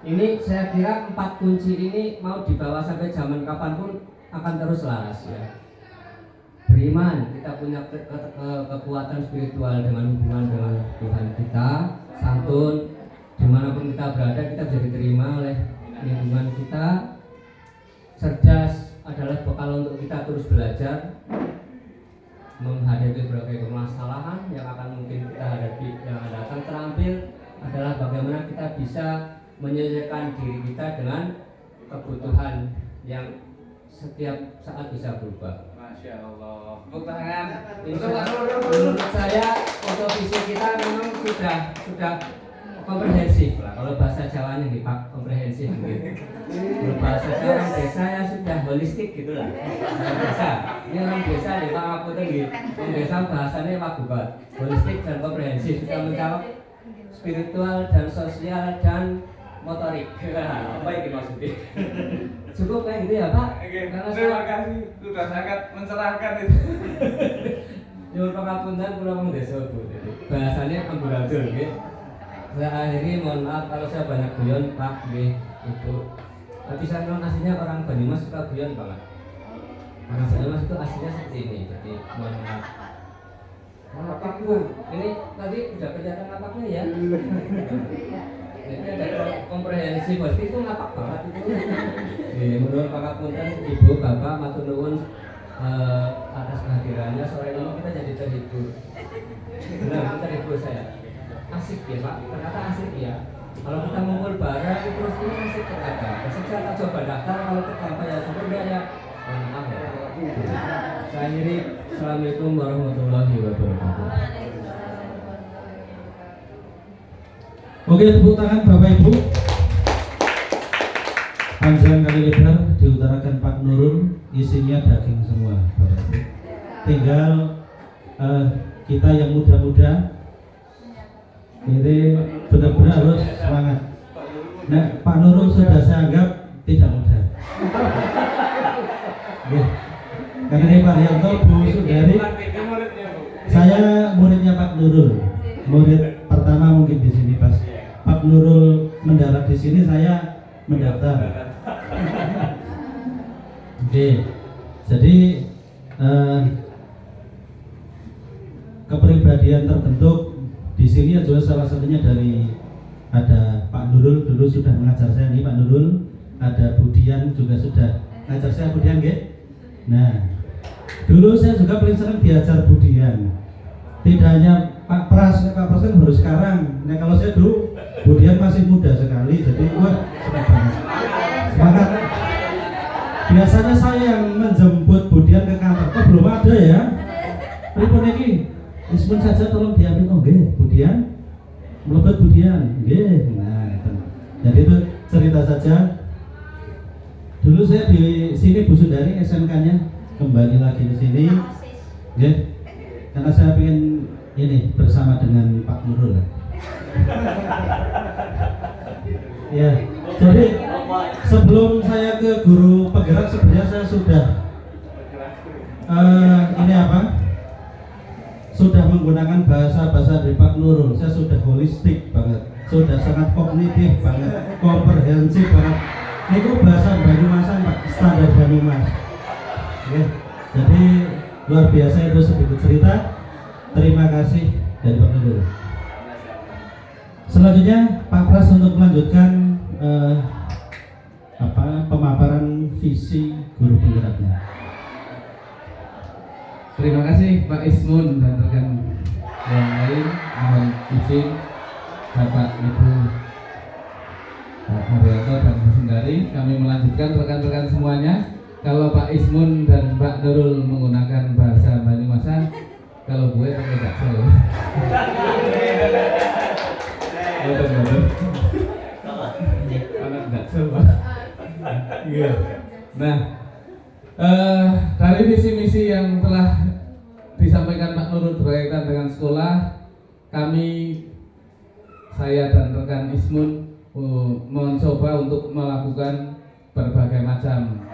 Ini saya kira 4 kunci ini mau dibawa sampai zaman kapanpun akan terus selaras ya. Beriman, kita punya kekuatan spiritual dengan hubungan dengan Tuhan kita. Santun, dimanapun kita berada kita bisa diterima oleh lingkungan kita. Cerdas adalah bekal untuk kita terus belajar menghadapi berbagai permasalahan yang akan mungkin kita hadapi yang akan datang. Terampil adalah bagaimana kita bisa menyesuaikan diri kita dengan kebutuhan yang setiap saat bisa berubah. Masya Allah. Tepuk tangan. Menurut saya untuk visi kita memang sudah komprehensif lah. Kalau bahasa Jawanya nih Pak, komprehensif gitu. Kalau bahasa orang desa ya sudah holistik gitulah. Desa. Ini orang desa nih Pak aku tuh gitu. Orang desa bahasanya Pak Gubat. Holistik dan komprehensif sudah mencakup spiritual dan sosial dan motorik. Apa ini maksudnya? Cukup kayak gitu ya Pak? Terima kasih sudah sangat mencerahkan itu. nyuwun pangapunten kula wong desa Bu. Jadi bahasanya amburadul nggih. Saya akhiri mohon maaf kalau saya banyak guyon Pak nggih Ibu. Tapi saya memang aslinya orang Banyumas suka guyon banget. Orang Banyumas itu aslinya seperti ini. Jadi mohon maaf. Ngapak Bu. Ini tadi udah kelihatan ngapaknya ya. Ini ada komprehensif, pasti itu ngapak banget itu. Menurut pangapunten Ibu, Bapak, matur nuwun atas kehadirannya sore ini kita jadi terhibur. Benar, terhibur saya. Asik ya Pak, ternyata asik ya. Kalau kita ngumpul bareng terus ini asik ternyata. Besok saya akan coba daftar kalau ternyata ya sebenarnya ya. Maaf ya. Saya akhiri. Assalamualaikum warahmatullahi wabarakatuh. Oke, tepuk tangan Bapak Ibu. Panjang kali lebar diutarakan Pak Nurul, isinya daging semua Bapak Ibu. Tinggal kita yang muda-muda ini benar-benar harus semangat. Nah, Pak Nurul sudah saya anggap tidak muda. Karena ini Pak Rianto, Bu Sundari, saya muridnya Pak Nurul, murid pertama mungkin di sini pas Pak Nurul mendarat di sini saya mendaftar. Oke, jadi kepribadian terbentuk di sini juga salah satunya dari ada Pak Nurul dulu sudah mengajar saya nih Pak Nurul, ada Budian juga sudah mengajar saya Budian nggih. Nah, dulu saya juga paling sering diajar Budian. Tidak hanya Pak Pras kan baru sekarang. Nah kalau saya dulu Budian masih muda sekali, jadi wah senang banget. Semangat. Biasanya saya yang menjemput Budian ke kantor, kok belum ada ya? Pripun iki? Ismun saja tolong diambil. Oh nggih, Budian. Mlebet Budian. Nggih. Nah, itu. Jadi itu cerita saja. Dulu saya di sini Bu Sundari SMK-nya kembali lagi ke sini. Nggih. Karena saya ingin ini bersama dengan Pak Nurul. Ya, jadi sebelum saya ke guru penggerak sebenarnya saya sudah ini apa? Sudah menggunakan bahasa dari Pak Nurul. Saya sudah holistik banget, sudah sangat kognitif banget, komprehensif banget. Ini bahasa Banyumasan Pak, standar Banyumas. Ya, jadi luar biasa itu sedikit cerita. Terima kasih dari Pak Nurul. Selanjutnya Pak Pras untuk melanjutkan pemaparan visi guru penggeraknya. Terima kasih Pak Ismun dan rekan yang lain. Mohon izin Bapak Ibu Pak Haryanto dan Bu Sundari, kami melanjutkan rekan-rekan semuanya. Kalau Pak Ismun dan Pak Nurul menggunakan bahasa Banyumasan, kalau gue pakai Jaksel. Betul. Anak Jaksel Pak. Iya. Nah, dari visi-misi yang telah disampaikan Pak Nurul berkaitan dengan sekolah, saya dan rekan Ismun mencoba untuk melakukan berbagai macam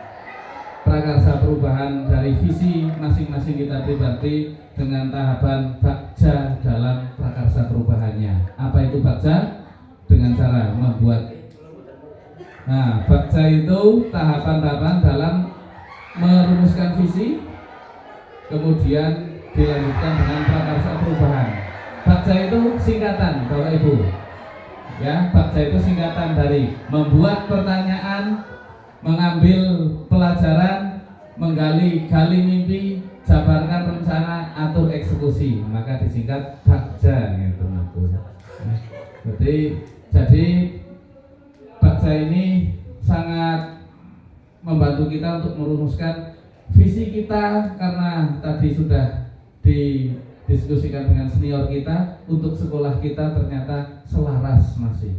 prakarsa perubahan dari visi masing-masing kita pribadi dengan tahapan bakja dalam prakarsa perubahannya. Apa itu bakja? Dengan cara membuat. Nah, bakja itu tahapan-tahapan dalam merumuskan visi, kemudian dilanjutkan dengan prakarsa perubahan. Bakja itu singkatan, Bapak Ibu. Ya, bakja itu singkatan dari membuat pertanyaan, mengambil pelajaran, menggali mimpi, jabarkan rencana, atur eksekusi, maka disingkat bakja gitu. Jadi bakja ini sangat membantu kita untuk merumuskan visi kita, karena tadi sudah didiskusikan dengan senior kita, untuk sekolah kita ternyata selaras masih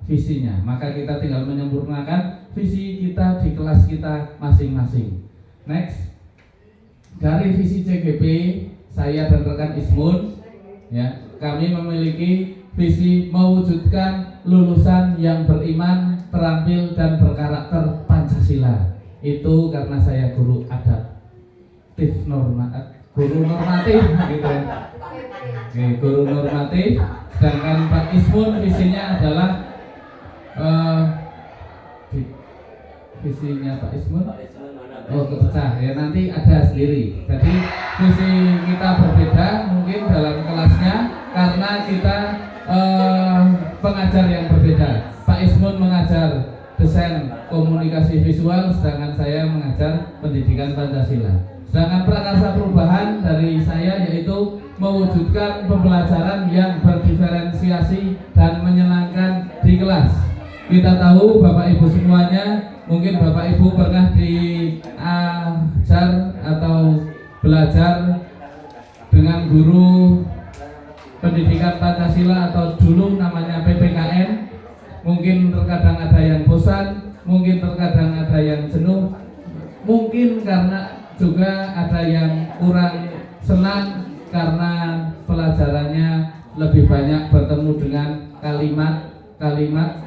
visinya, maka kita tinggal menyempurnakan visi kita di kelas kita masing-masing. Next, dari visi CGP, saya dan rekan Ismun, ya, kami memiliki visi mewujudkan lulusan yang beriman, terampil dan berkarakter Pancasila. Itu karena saya guru adaptif guru normatif gitu ya. Oke, guru normatif. Sedangkan Pak Ismun visinya adalah visinya Pak Ismun kepecah ya, nanti ada sendiri. Jadi visi kita berbeda mungkin dalam kelasnya karena kita pengajar yang berbeda. Pak Ismun mengajar desain komunikasi visual, sedangkan saya mengajar pendidikan Pancasila. Sedangkan prakarsa perubahan dari saya yaitu mewujudkan pembelajaran yang berdiferensiasi dan menyenangkan di kelas. Kita tahu Bapak Ibu semuanya, mungkin Bapak Ibu pernah diajar atau belajar dengan guru pendidikan Pancasila atau dulu namanya PPKN. Mungkin terkadang ada yang bosan, mungkin terkadang ada yang jenuh, mungkin karena juga ada yang kurang senang karena pelajarannya lebih banyak bertemu dengan kalimat,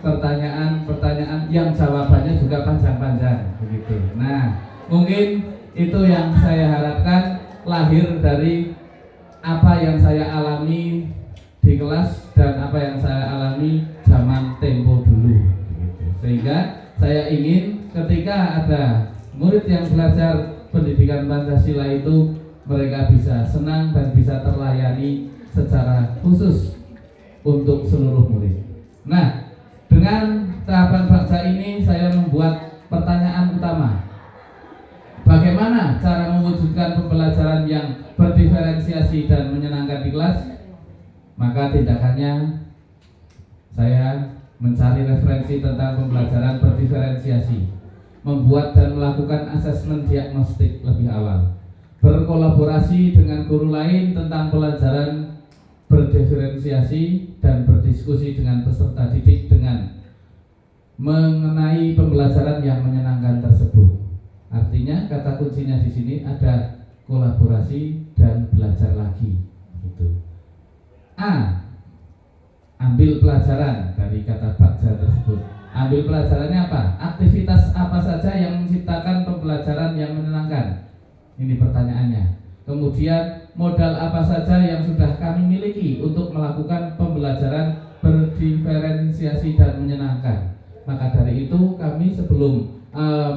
pertanyaan yang jawabannya juga panjang-panjang begitu. Nah, mungkin itu yang saya harapkan lahir dari apa yang saya alami di kelas dan apa yang saya alami zaman tempo dulu begitu. Sehingga saya ingin ketika ada murid yang belajar pendidikan Pancasila itu mereka bisa senang dan bisa terlayani secara khusus untuk seluruh murid. Nah, dengan tahapan baksa ini saya membuat pertanyaan utama. Bagaimana cara mewujudkan pembelajaran yang berdiferensiasi dan menyenangkan di kelas? Maka tindakannya saya mencari referensi tentang pembelajaran berdiferensiasi, membuat dan melakukan asesmen diagnostik lebih awal, berkolaborasi dengan guru lain tentang pelajaran berdiferensiasi dan berdiskusi dengan peserta didik dengan mengenai pembelajaran yang menyenangkan tersebut. Artinya kata kuncinya di sini ada kolaborasi dan belajar lagi. Gitu. A. Ambil pelajaran dari kata bakja tersebut. Ambil pelajarannya apa? Aktivitas apa saja yang menciptakan pembelajaran yang menyenangkan? Ini pertanyaannya. Kemudian modal apa saja yang sudah kami miliki untuk melakukan pembelajaran berdiferensiasi dan menyenangkan? Maka dari itu kami sebelum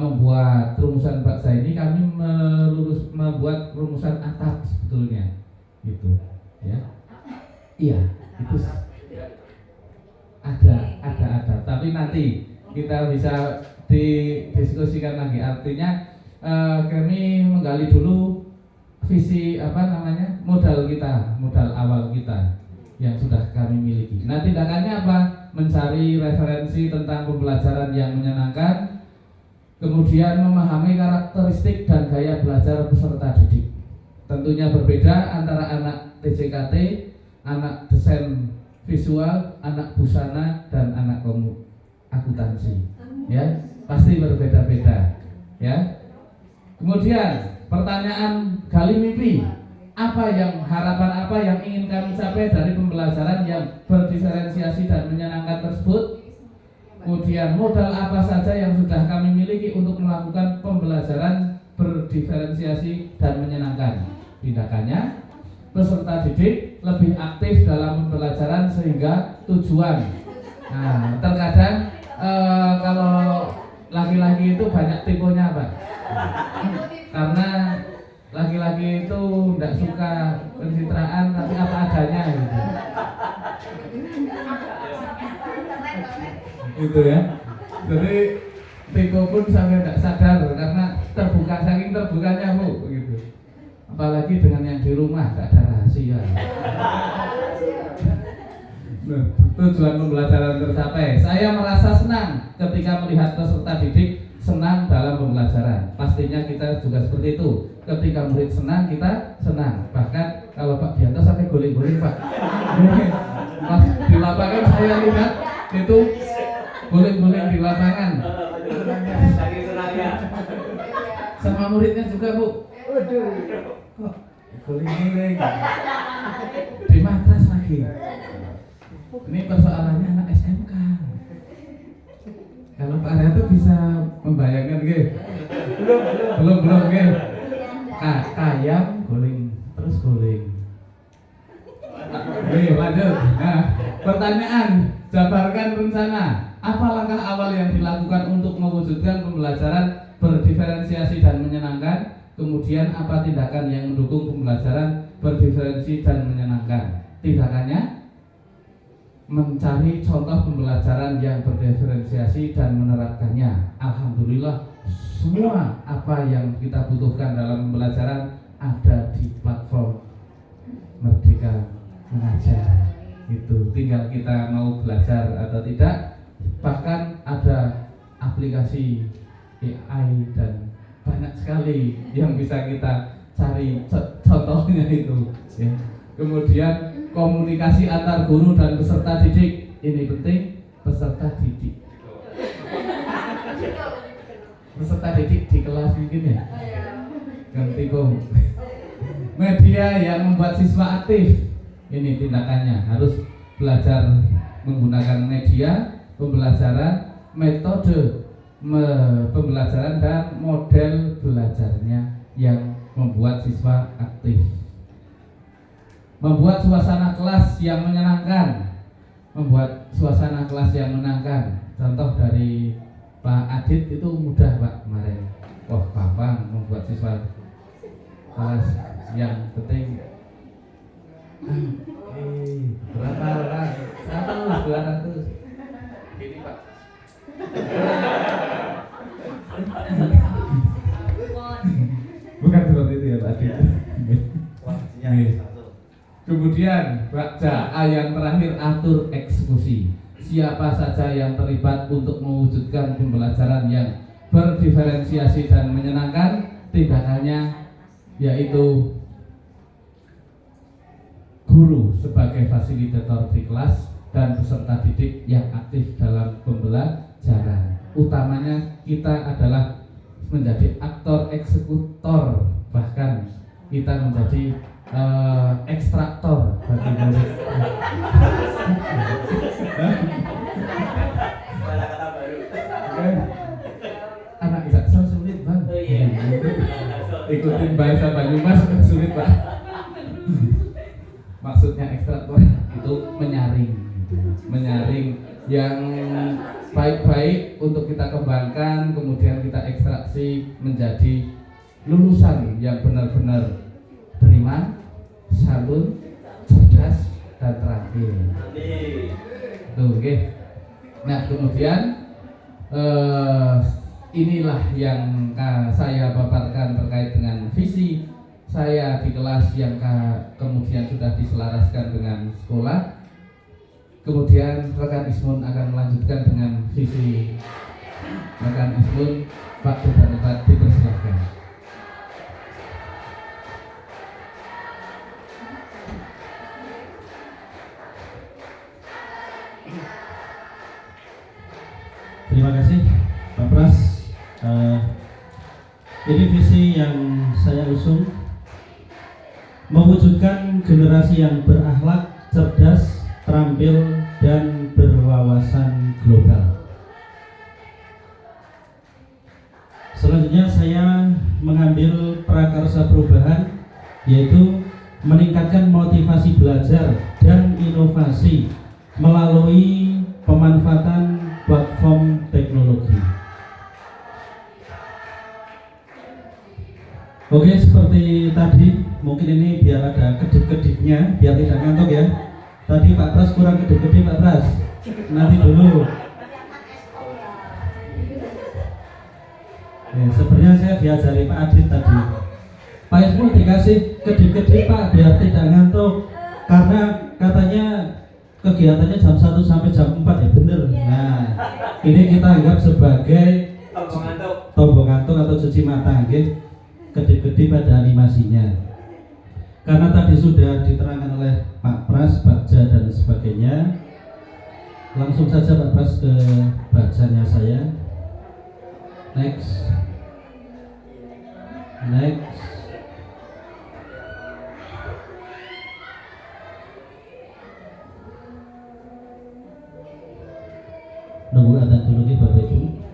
membuat rumusan baksa ini kami membuat rumusan atap sebetulnya, gitu, ya. Iya, itu ada. Tapi nanti kita bisa didiskusikan lagi. Artinya kami menggali dulu visi modal kita, modal awal kita yang sudah kami miliki. Nah, tindakannya apa? Mencari referensi tentang pembelajaran yang menyenangkan, kemudian memahami karakteristik dan gaya belajar peserta didik. Tentunya berbeda antara anak TJKT, anak desain visual, anak busana, dan anak akuntansi. Ya, pasti berbeda-beda. Ya. Kemudian pertanyaan gali mimpi. Harapan apa yang ingin kami capai dari pembelajaran yang berdiferensiasi dan menyenangkan tersebut? Kemudian modal apa saja yang sudah kami miliki untuk melakukan pembelajaran berdiferensiasi dan menyenangkan? Tindakannya, peserta didik lebih aktif dalam pembelajaran sehingga tujuan. Nah, terkadang kalau laki-laki itu banyak tipenya, Pak. Karena laki-laki itu tidak suka pencitraan tapi apa adanya gitu. Gitu ya. Jadi tipe pun sampai tidak sadar karena saking terbukanya Bu gitu. Apalagi dengan yang di rumah tidak ada rahasia. Nah, tujuan pembelajaran tercapai. Saya merasa senang ketika melihat peserta didik senang dalam pembelajaran. Pastinya kita juga seperti itu. Ketika murid senang, kita senang. Bahkan kalau Pak Bianto sampai guling-guling, Pak. Pas di lapangan saya lihat itu guling-guling di lapangan. Sama muridnya juga, Bu. Kok guling-guling di matras lagi. Ini persoalannya anak SMK. Kalau Pak Haryanto bisa membayangkan, belum, Kayam guling homeschooling. Lanjut. Nah, pertanyaan, jabarkan rencana. Apa langkah awal yang dilakukan untuk mewujudkan pembelajaran berdiferensiasi dan menyenangkan? Kemudian apa tindakan yang mendukung pembelajaran berdiferensiasi dan menyenangkan? Tindakannya mencari contoh pembelajaran yang berdiferensiasi dan menerapkannya. Alhamdulillah, semua apa yang kita butuhkan dalam pembelajaran ada di platform Merdeka Mengajar. Itu tinggal kita mau belajar atau tidak. Bahkan ada aplikasi AI dan banyak sekali yang bisa kita cari contohnya itu ya. Kemudian komunikasi antar guru dan peserta didik, ini penting. Peserta didik di kelas mungkin ya, ganti kok. Media yang membuat siswa aktif, ini tindakannya harus belajar menggunakan media pembelajaran, metode pembelajaran dan model belajarnya yang membuat siswa aktif. Membuat suasana kelas yang menyenangkan. Contoh dari Pak Adit itu mudah Pak kemarin. Wah, gampang membuat siswa kelas yang penting. Berapa orang? 100, 200. Gini Pak. Bukan seperti itu ya Pak Adit. Kemudian baca yang terakhir, atur eksekusi. Siapa saja yang terlibat untuk mewujudkan pembelajaran yang berdiferensiasi dan menyenangkan, tindakannya yaitu guru sebagai fasilitator di kelas dan peserta didik yang aktif dalam pembelajaran. Utamanya kita adalah menjadi aktor eksekutor, bahkan kita menjadi ekstraktor bagi murid. Anak Jaksel sulit Bang. Ikutin bahasa Banyumas sulit Pak. Maksudnya ekstraktor itu menyaring yang baik-baik untuk kita kembangkan, kemudian kita ekstraksi menjadi lulusan yang benar-benar beriman, santun, cerdas, dan terampil. Tuh, okay. Nah, kemudian inilah yang saya paparkan terkait dengan visi saya di kelas yang kemudian sudah diselaraskan dengan sekolah. Kemudian rekan Ismun akan melanjutkan dengan visi rekan Ismun. Pak Tuhan dipersilakan. Terima kasih Pak Pras. Ini visi yang saya usung, mewujudkan generasi yang berakhlak, cerdas, terampil, dan berwawasan global. Selanjutnya saya mengambil prakarsa perubahan, yaitu meningkatkan motivasi belajar dan inovasi melalui pemanfaatan platform teknologi. Oke, seperti tadi, mungkin ini biar ada kedip-kedipnya, biar tidak ngantuk ya. Tadi Pak Pras kurang kedip-kedip Pak Pras. Nanti dulu. Sebenarnya saya diajari Pak Adit tadi. Pak Ismu dikasih kedip-kedip Pak, biar tidak ngantuk. Karena katanya kegiatannya jam 1 sampai jam 4 ya, bener. Nah, ini kita anggap sebagai tombol ngantuk atau cuci mata, gitu. Kedip-kedip pada animasinya. Karena tadi sudah diterangkan oleh Pak Pras, Bagja dan sebagainya, langsung saja Pak Pras ke bacanya saya. Next. Nunggu adzan dulu nih Bapak Ibu.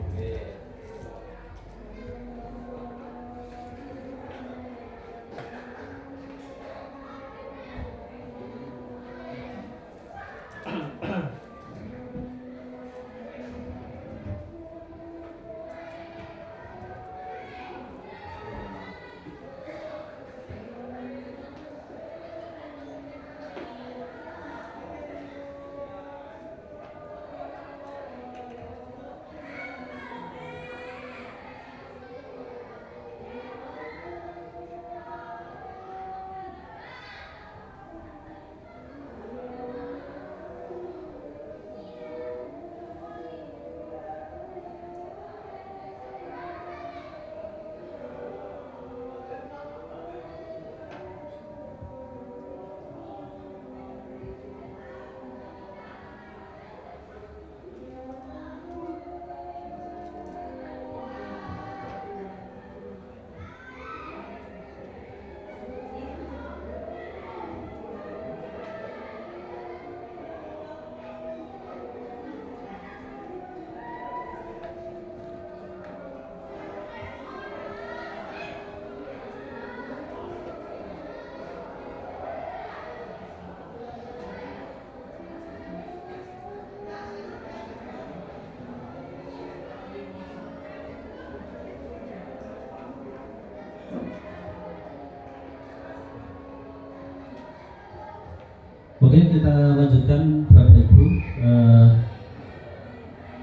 Oke, kita lanjutkan Bapak Ibu.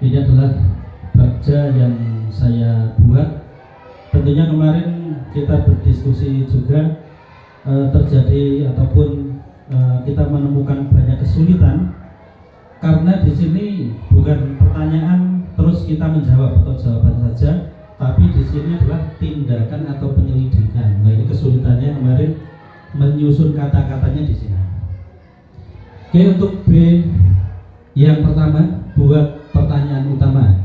Ini adalah baja yang saya buat. Tentunya kemarin kita berdiskusi juga terjadi ataupun kita menemukan banyak kesulitan karena di sini bukan pertanyaan terus kita menjawab atau jawaban saja, tapi di sini adalah tindakan atau penyelidikan. Nah, ini kesulitannya kemarin menyusun kata-katanya di sini. Oke, untuk B yang pertama buat pertanyaan utama.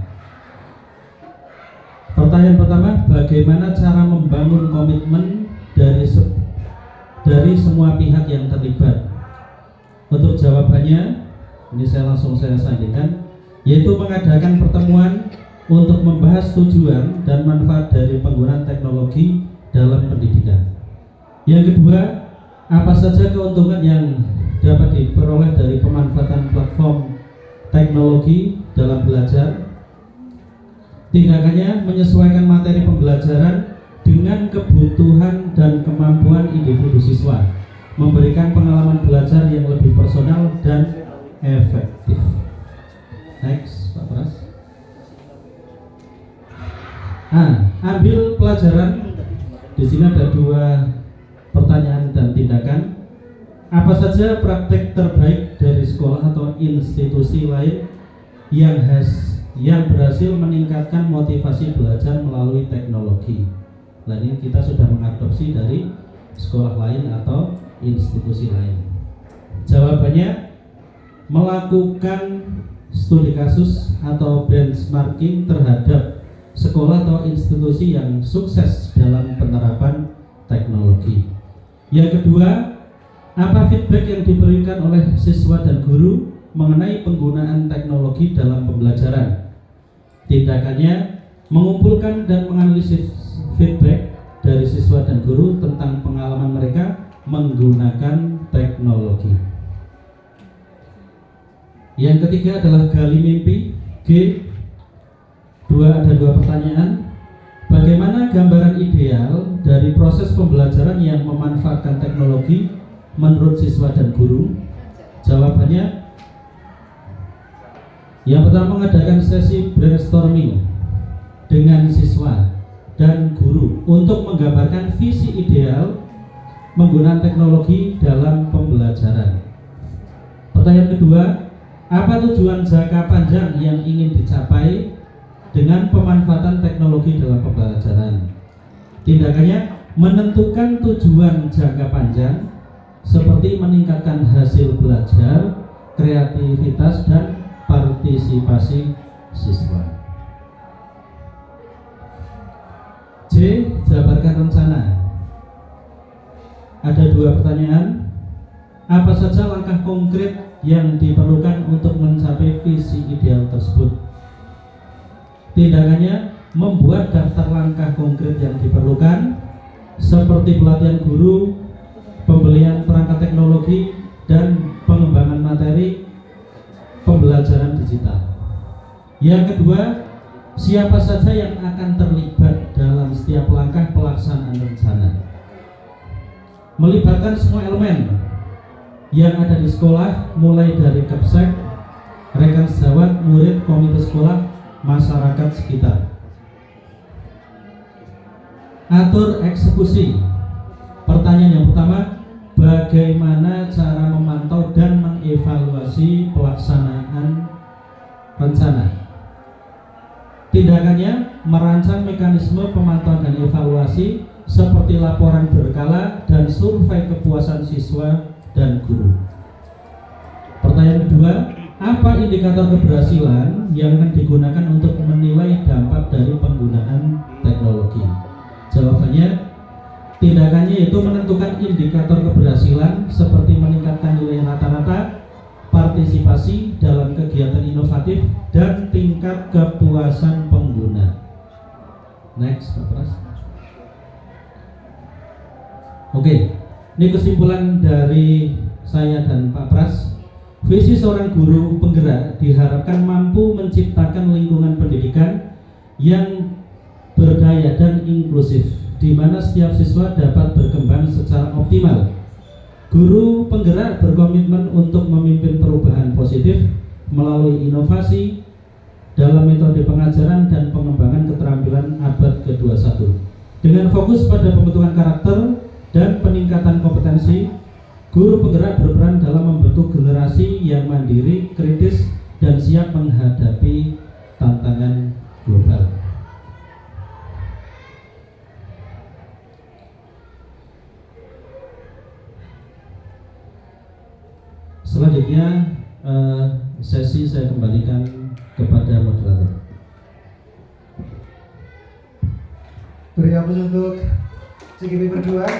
Pertanyaan pertama, bagaimana cara membangun komitmen dari semua pihak yang terlibat? Untuk jawabannya, ini saya sampaikan, yaitu mengadakan pertemuan untuk membahas tujuan dan manfaat dari penggunaan teknologi dalam pendidikan. Yang kedua, apa saja keuntungan yang dapat diperoleh dari pemanfaatan platform teknologi dalam belajar. Tindakannya menyesuaikan materi pembelajaran dengan kebutuhan dan kemampuan individu siswa, memberikan pengalaman belajar yang lebih personal dan efektif. Next, Pak Pras. Ambil pelajaran. Di sini ada 2 pertanyaan dan tindakan. Apa saja praktek terbaik dari sekolah atau institusi lain yang berhasil meningkatkan motivasi belajar melalui teknologi? Nah, ini kita sudah mengadopsi dari sekolah lain atau institusi lain. Jawabannya, melakukan studi kasus atau benchmarking terhadap sekolah atau institusi yang sukses dalam penerapan teknologi. Yang kedua, apa feedback yang diberikan oleh siswa dan guru mengenai penggunaan teknologi dalam pembelajaran? Tindakannya mengumpulkan dan menganalisis feedback dari siswa dan guru tentang pengalaman mereka menggunakan teknologi. Yang ketiga adalah gali mimpi. G. Ada 2 pertanyaan. Bagaimana gambaran ideal dari proses pembelajaran yang memanfaatkan teknologi menurut siswa dan guru? Jawabannya, yang pertama, mengadakan sesi brainstorming dengan siswa dan guru untuk menggambarkan visi ideal menggunakan teknologi dalam pembelajaran. Pertanyaan kedua, apa tujuan jangka panjang yang ingin dicapai dengan pemanfaatan teknologi dalam pembelajaran? Tindakannya, menentukan tujuan jangka panjang seperti meningkatkan hasil belajar, kreativitas, dan partisipasi siswa. J. Jabarkan rencana. Ada 2 pertanyaan. Apa saja langkah konkret yang diperlukan untuk mencapai visi ideal tersebut? Tindakannya, membuat daftar langkah konkret yang diperlukan seperti pelatihan guru, pembelian perangkat teknologi, dan pengembangan materi pembelajaran digital. Yang kedua, siapa saja yang akan terlibat dalam setiap langkah pelaksanaan rencana? Melibatkan semua elemen yang ada di sekolah, mulai dari Kepsek, rekan sejawat, murid, komite sekolah, masyarakat sekitar. Atur eksekusi. Pertanyaan yang pertama, bagaimana cara memantau dan mengevaluasi pelaksanaan rencana? Tindakannya, merancang mekanisme pemantauan dan evaluasi seperti laporan berkala dan survei kepuasan siswa dan guru. Pertanyaan kedua, apa indikator keberhasilan yang akan digunakan untuk menilai dampak dari penggunaan teknologi? Jawabannya, tindakannya yaitu menentukan indikator keberhasilan seperti meningkatkan nilai rata-rata, partisipasi dalam kegiatan inovatif, dan tingkat kepuasan pengguna. Next, Pak Pras. Oke, ini kesimpulan dari saya dan Pak Pras. Visi seorang guru penggerak diharapkan mampu menciptakan lingkungan pendidikan yang berdaya dan inklusif, di mana setiap siswa dapat berkembang secara optimal. Guru penggerak berkomitmen untuk memimpin perubahan positif melalui inovasi dalam metode pengajaran dan pengembangan keterampilan abad ke-21 dengan fokus pada pembentukan karakter dan peningkatan kompetensi. Guru penggerak berperan dalam membentuk generasi yang mandiri, kritis, dan siap menghadapi tantangan global. Selanjutnya sesi saya kembalikan kepada moderator. Beri aplaus untuk CGP berdua.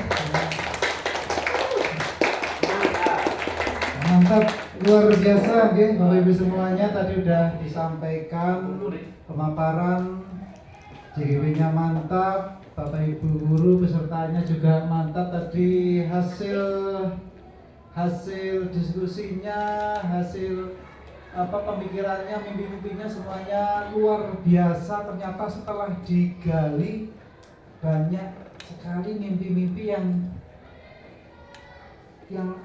Mantap, luar biasa, okay. Bapak Ibu semuanya tadi udah disampaikan pemaparan, CGP-nya mantap, Bapak Ibu guru pesertanya juga mantap. Tadi hasil diskusinya, hasil pemikirannya, mimpi-mimpinya semuanya luar biasa. Ternyata setelah digali banyak sekali mimpi-mimpi yang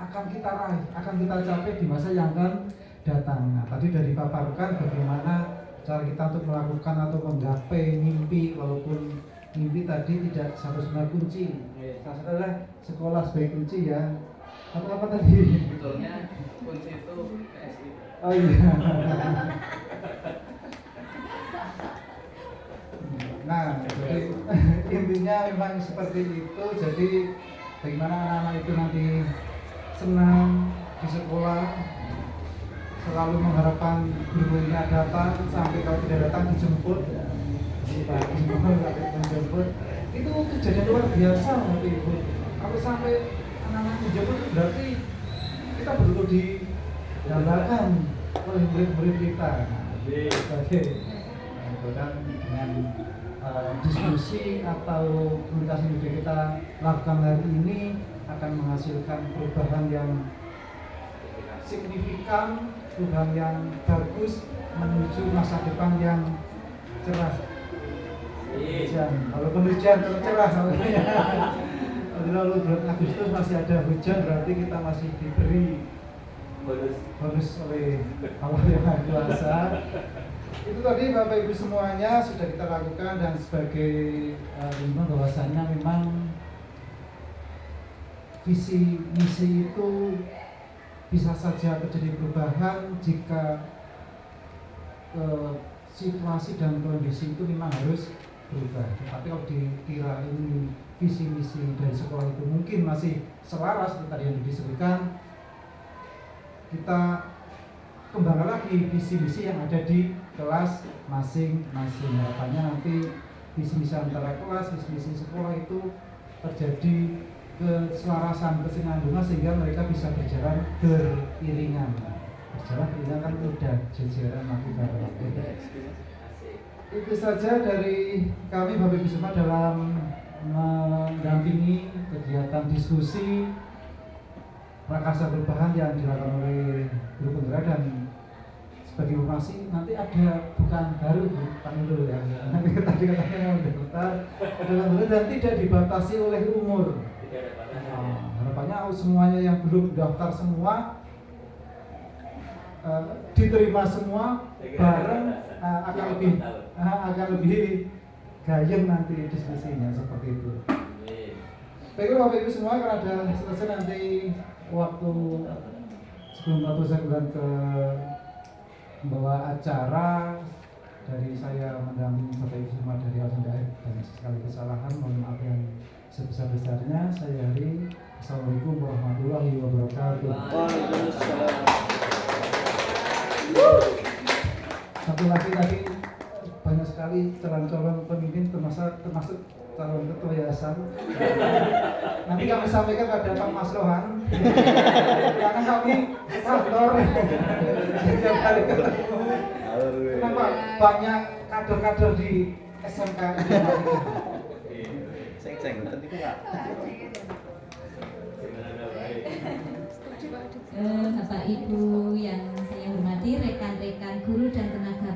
akan kita raih, akan kita capai di masa yang akan datang. Nah, tadi sudah dipaparkan bagaimana cara kita untuk melakukan atau menggapai mimpi, walaupun mimpi tadi tidak harus kunci. Salah satu adalah sekolah sebagai kunci ya. Apa tadi? Betulnya kunci itu PSI. Oh iya. Nah, jadi intinya memang seperti itu. Jadi bagaimana anak-anak itu nanti senang di sekolah, selalu mengharapkan gurunya datang, sampai kalau tidak datang dijemput. Dijemput. Itu kejadian luar biasa waktu itu. Kalau sampai anak-anak dijemput berarti kita betul didambakan oleh murid-murid kita. Sebagai dengan diskusi atau komunikasi yang kita lakukan hari ini akan menghasilkan perubahan yang signifikan, perubahan yang bagus menuju masa depan yang cerah. Hujan, walaupun hujan tetap cerah soalnya. Lalu bulan Agustus masih ada hujan, berarti kita masih diberi bonus oleh Allah yang Maha Kuasa. Itu tadi Bapak Ibu semuanya sudah kita lakukan, dan sebagai lingkungan bahwasanya memang visi misi itu bisa saja terjadi perubahan jika situasi dan kondisi itu memang harus berubah. Tapi kalau dikira ini visi misi dari sekolah itu mungkin masih selaras seperti tadi yang disebutkan, kita kembangkan lagi visi misi yang ada di kelas masing-masing. Harapannya nanti visi misi antara kelas, visi misi sekolah itu terjadi keselarasan, kesinambungan, sehingga mereka bisa berjalan beriringan. Berjalan beriringan kan udah jajaran mati bareng. Itu saja dari kami Bapak Ibu semua dalam mendampingi kegiatan diskusi prakarsa perubahan yang dilakukan oleh guru penggerak. Dan sebagai informasi nanti ada bukan baru Pak Nurul ya. Nanti tadi katanya mau daftar dan tidak dibatasi oleh umur. Harapannya semuanya yang belum daftar semua diterima semua bareng, akan lebih gayeng nanti diskusinya seperti itu. Baiklah Bapak Ibu semua, karena ada selesai nanti waktu sebelum waktu saya bulan ke membawa acara dari saya mendampingi Bapak Ibu semua dari awal sampai akhir, dan sekali kesalahan mohon maaf yang sebesar-besarnya. Saya Hari, Assalamualaikum warahmatullahi wabarakatuh. Satu lagi tadi banyak sekali calon-calon pemimpin, termasuk calon ketua yayasan. Nanti kami sampaikan pada Pak Mas Lohan, karena kami kantor setiap kali ketemu. Kenapa banyak kader-kader di SMK Informatika? Bapak Ibu yang saya hormati, rekan-rekan guru dan tenaga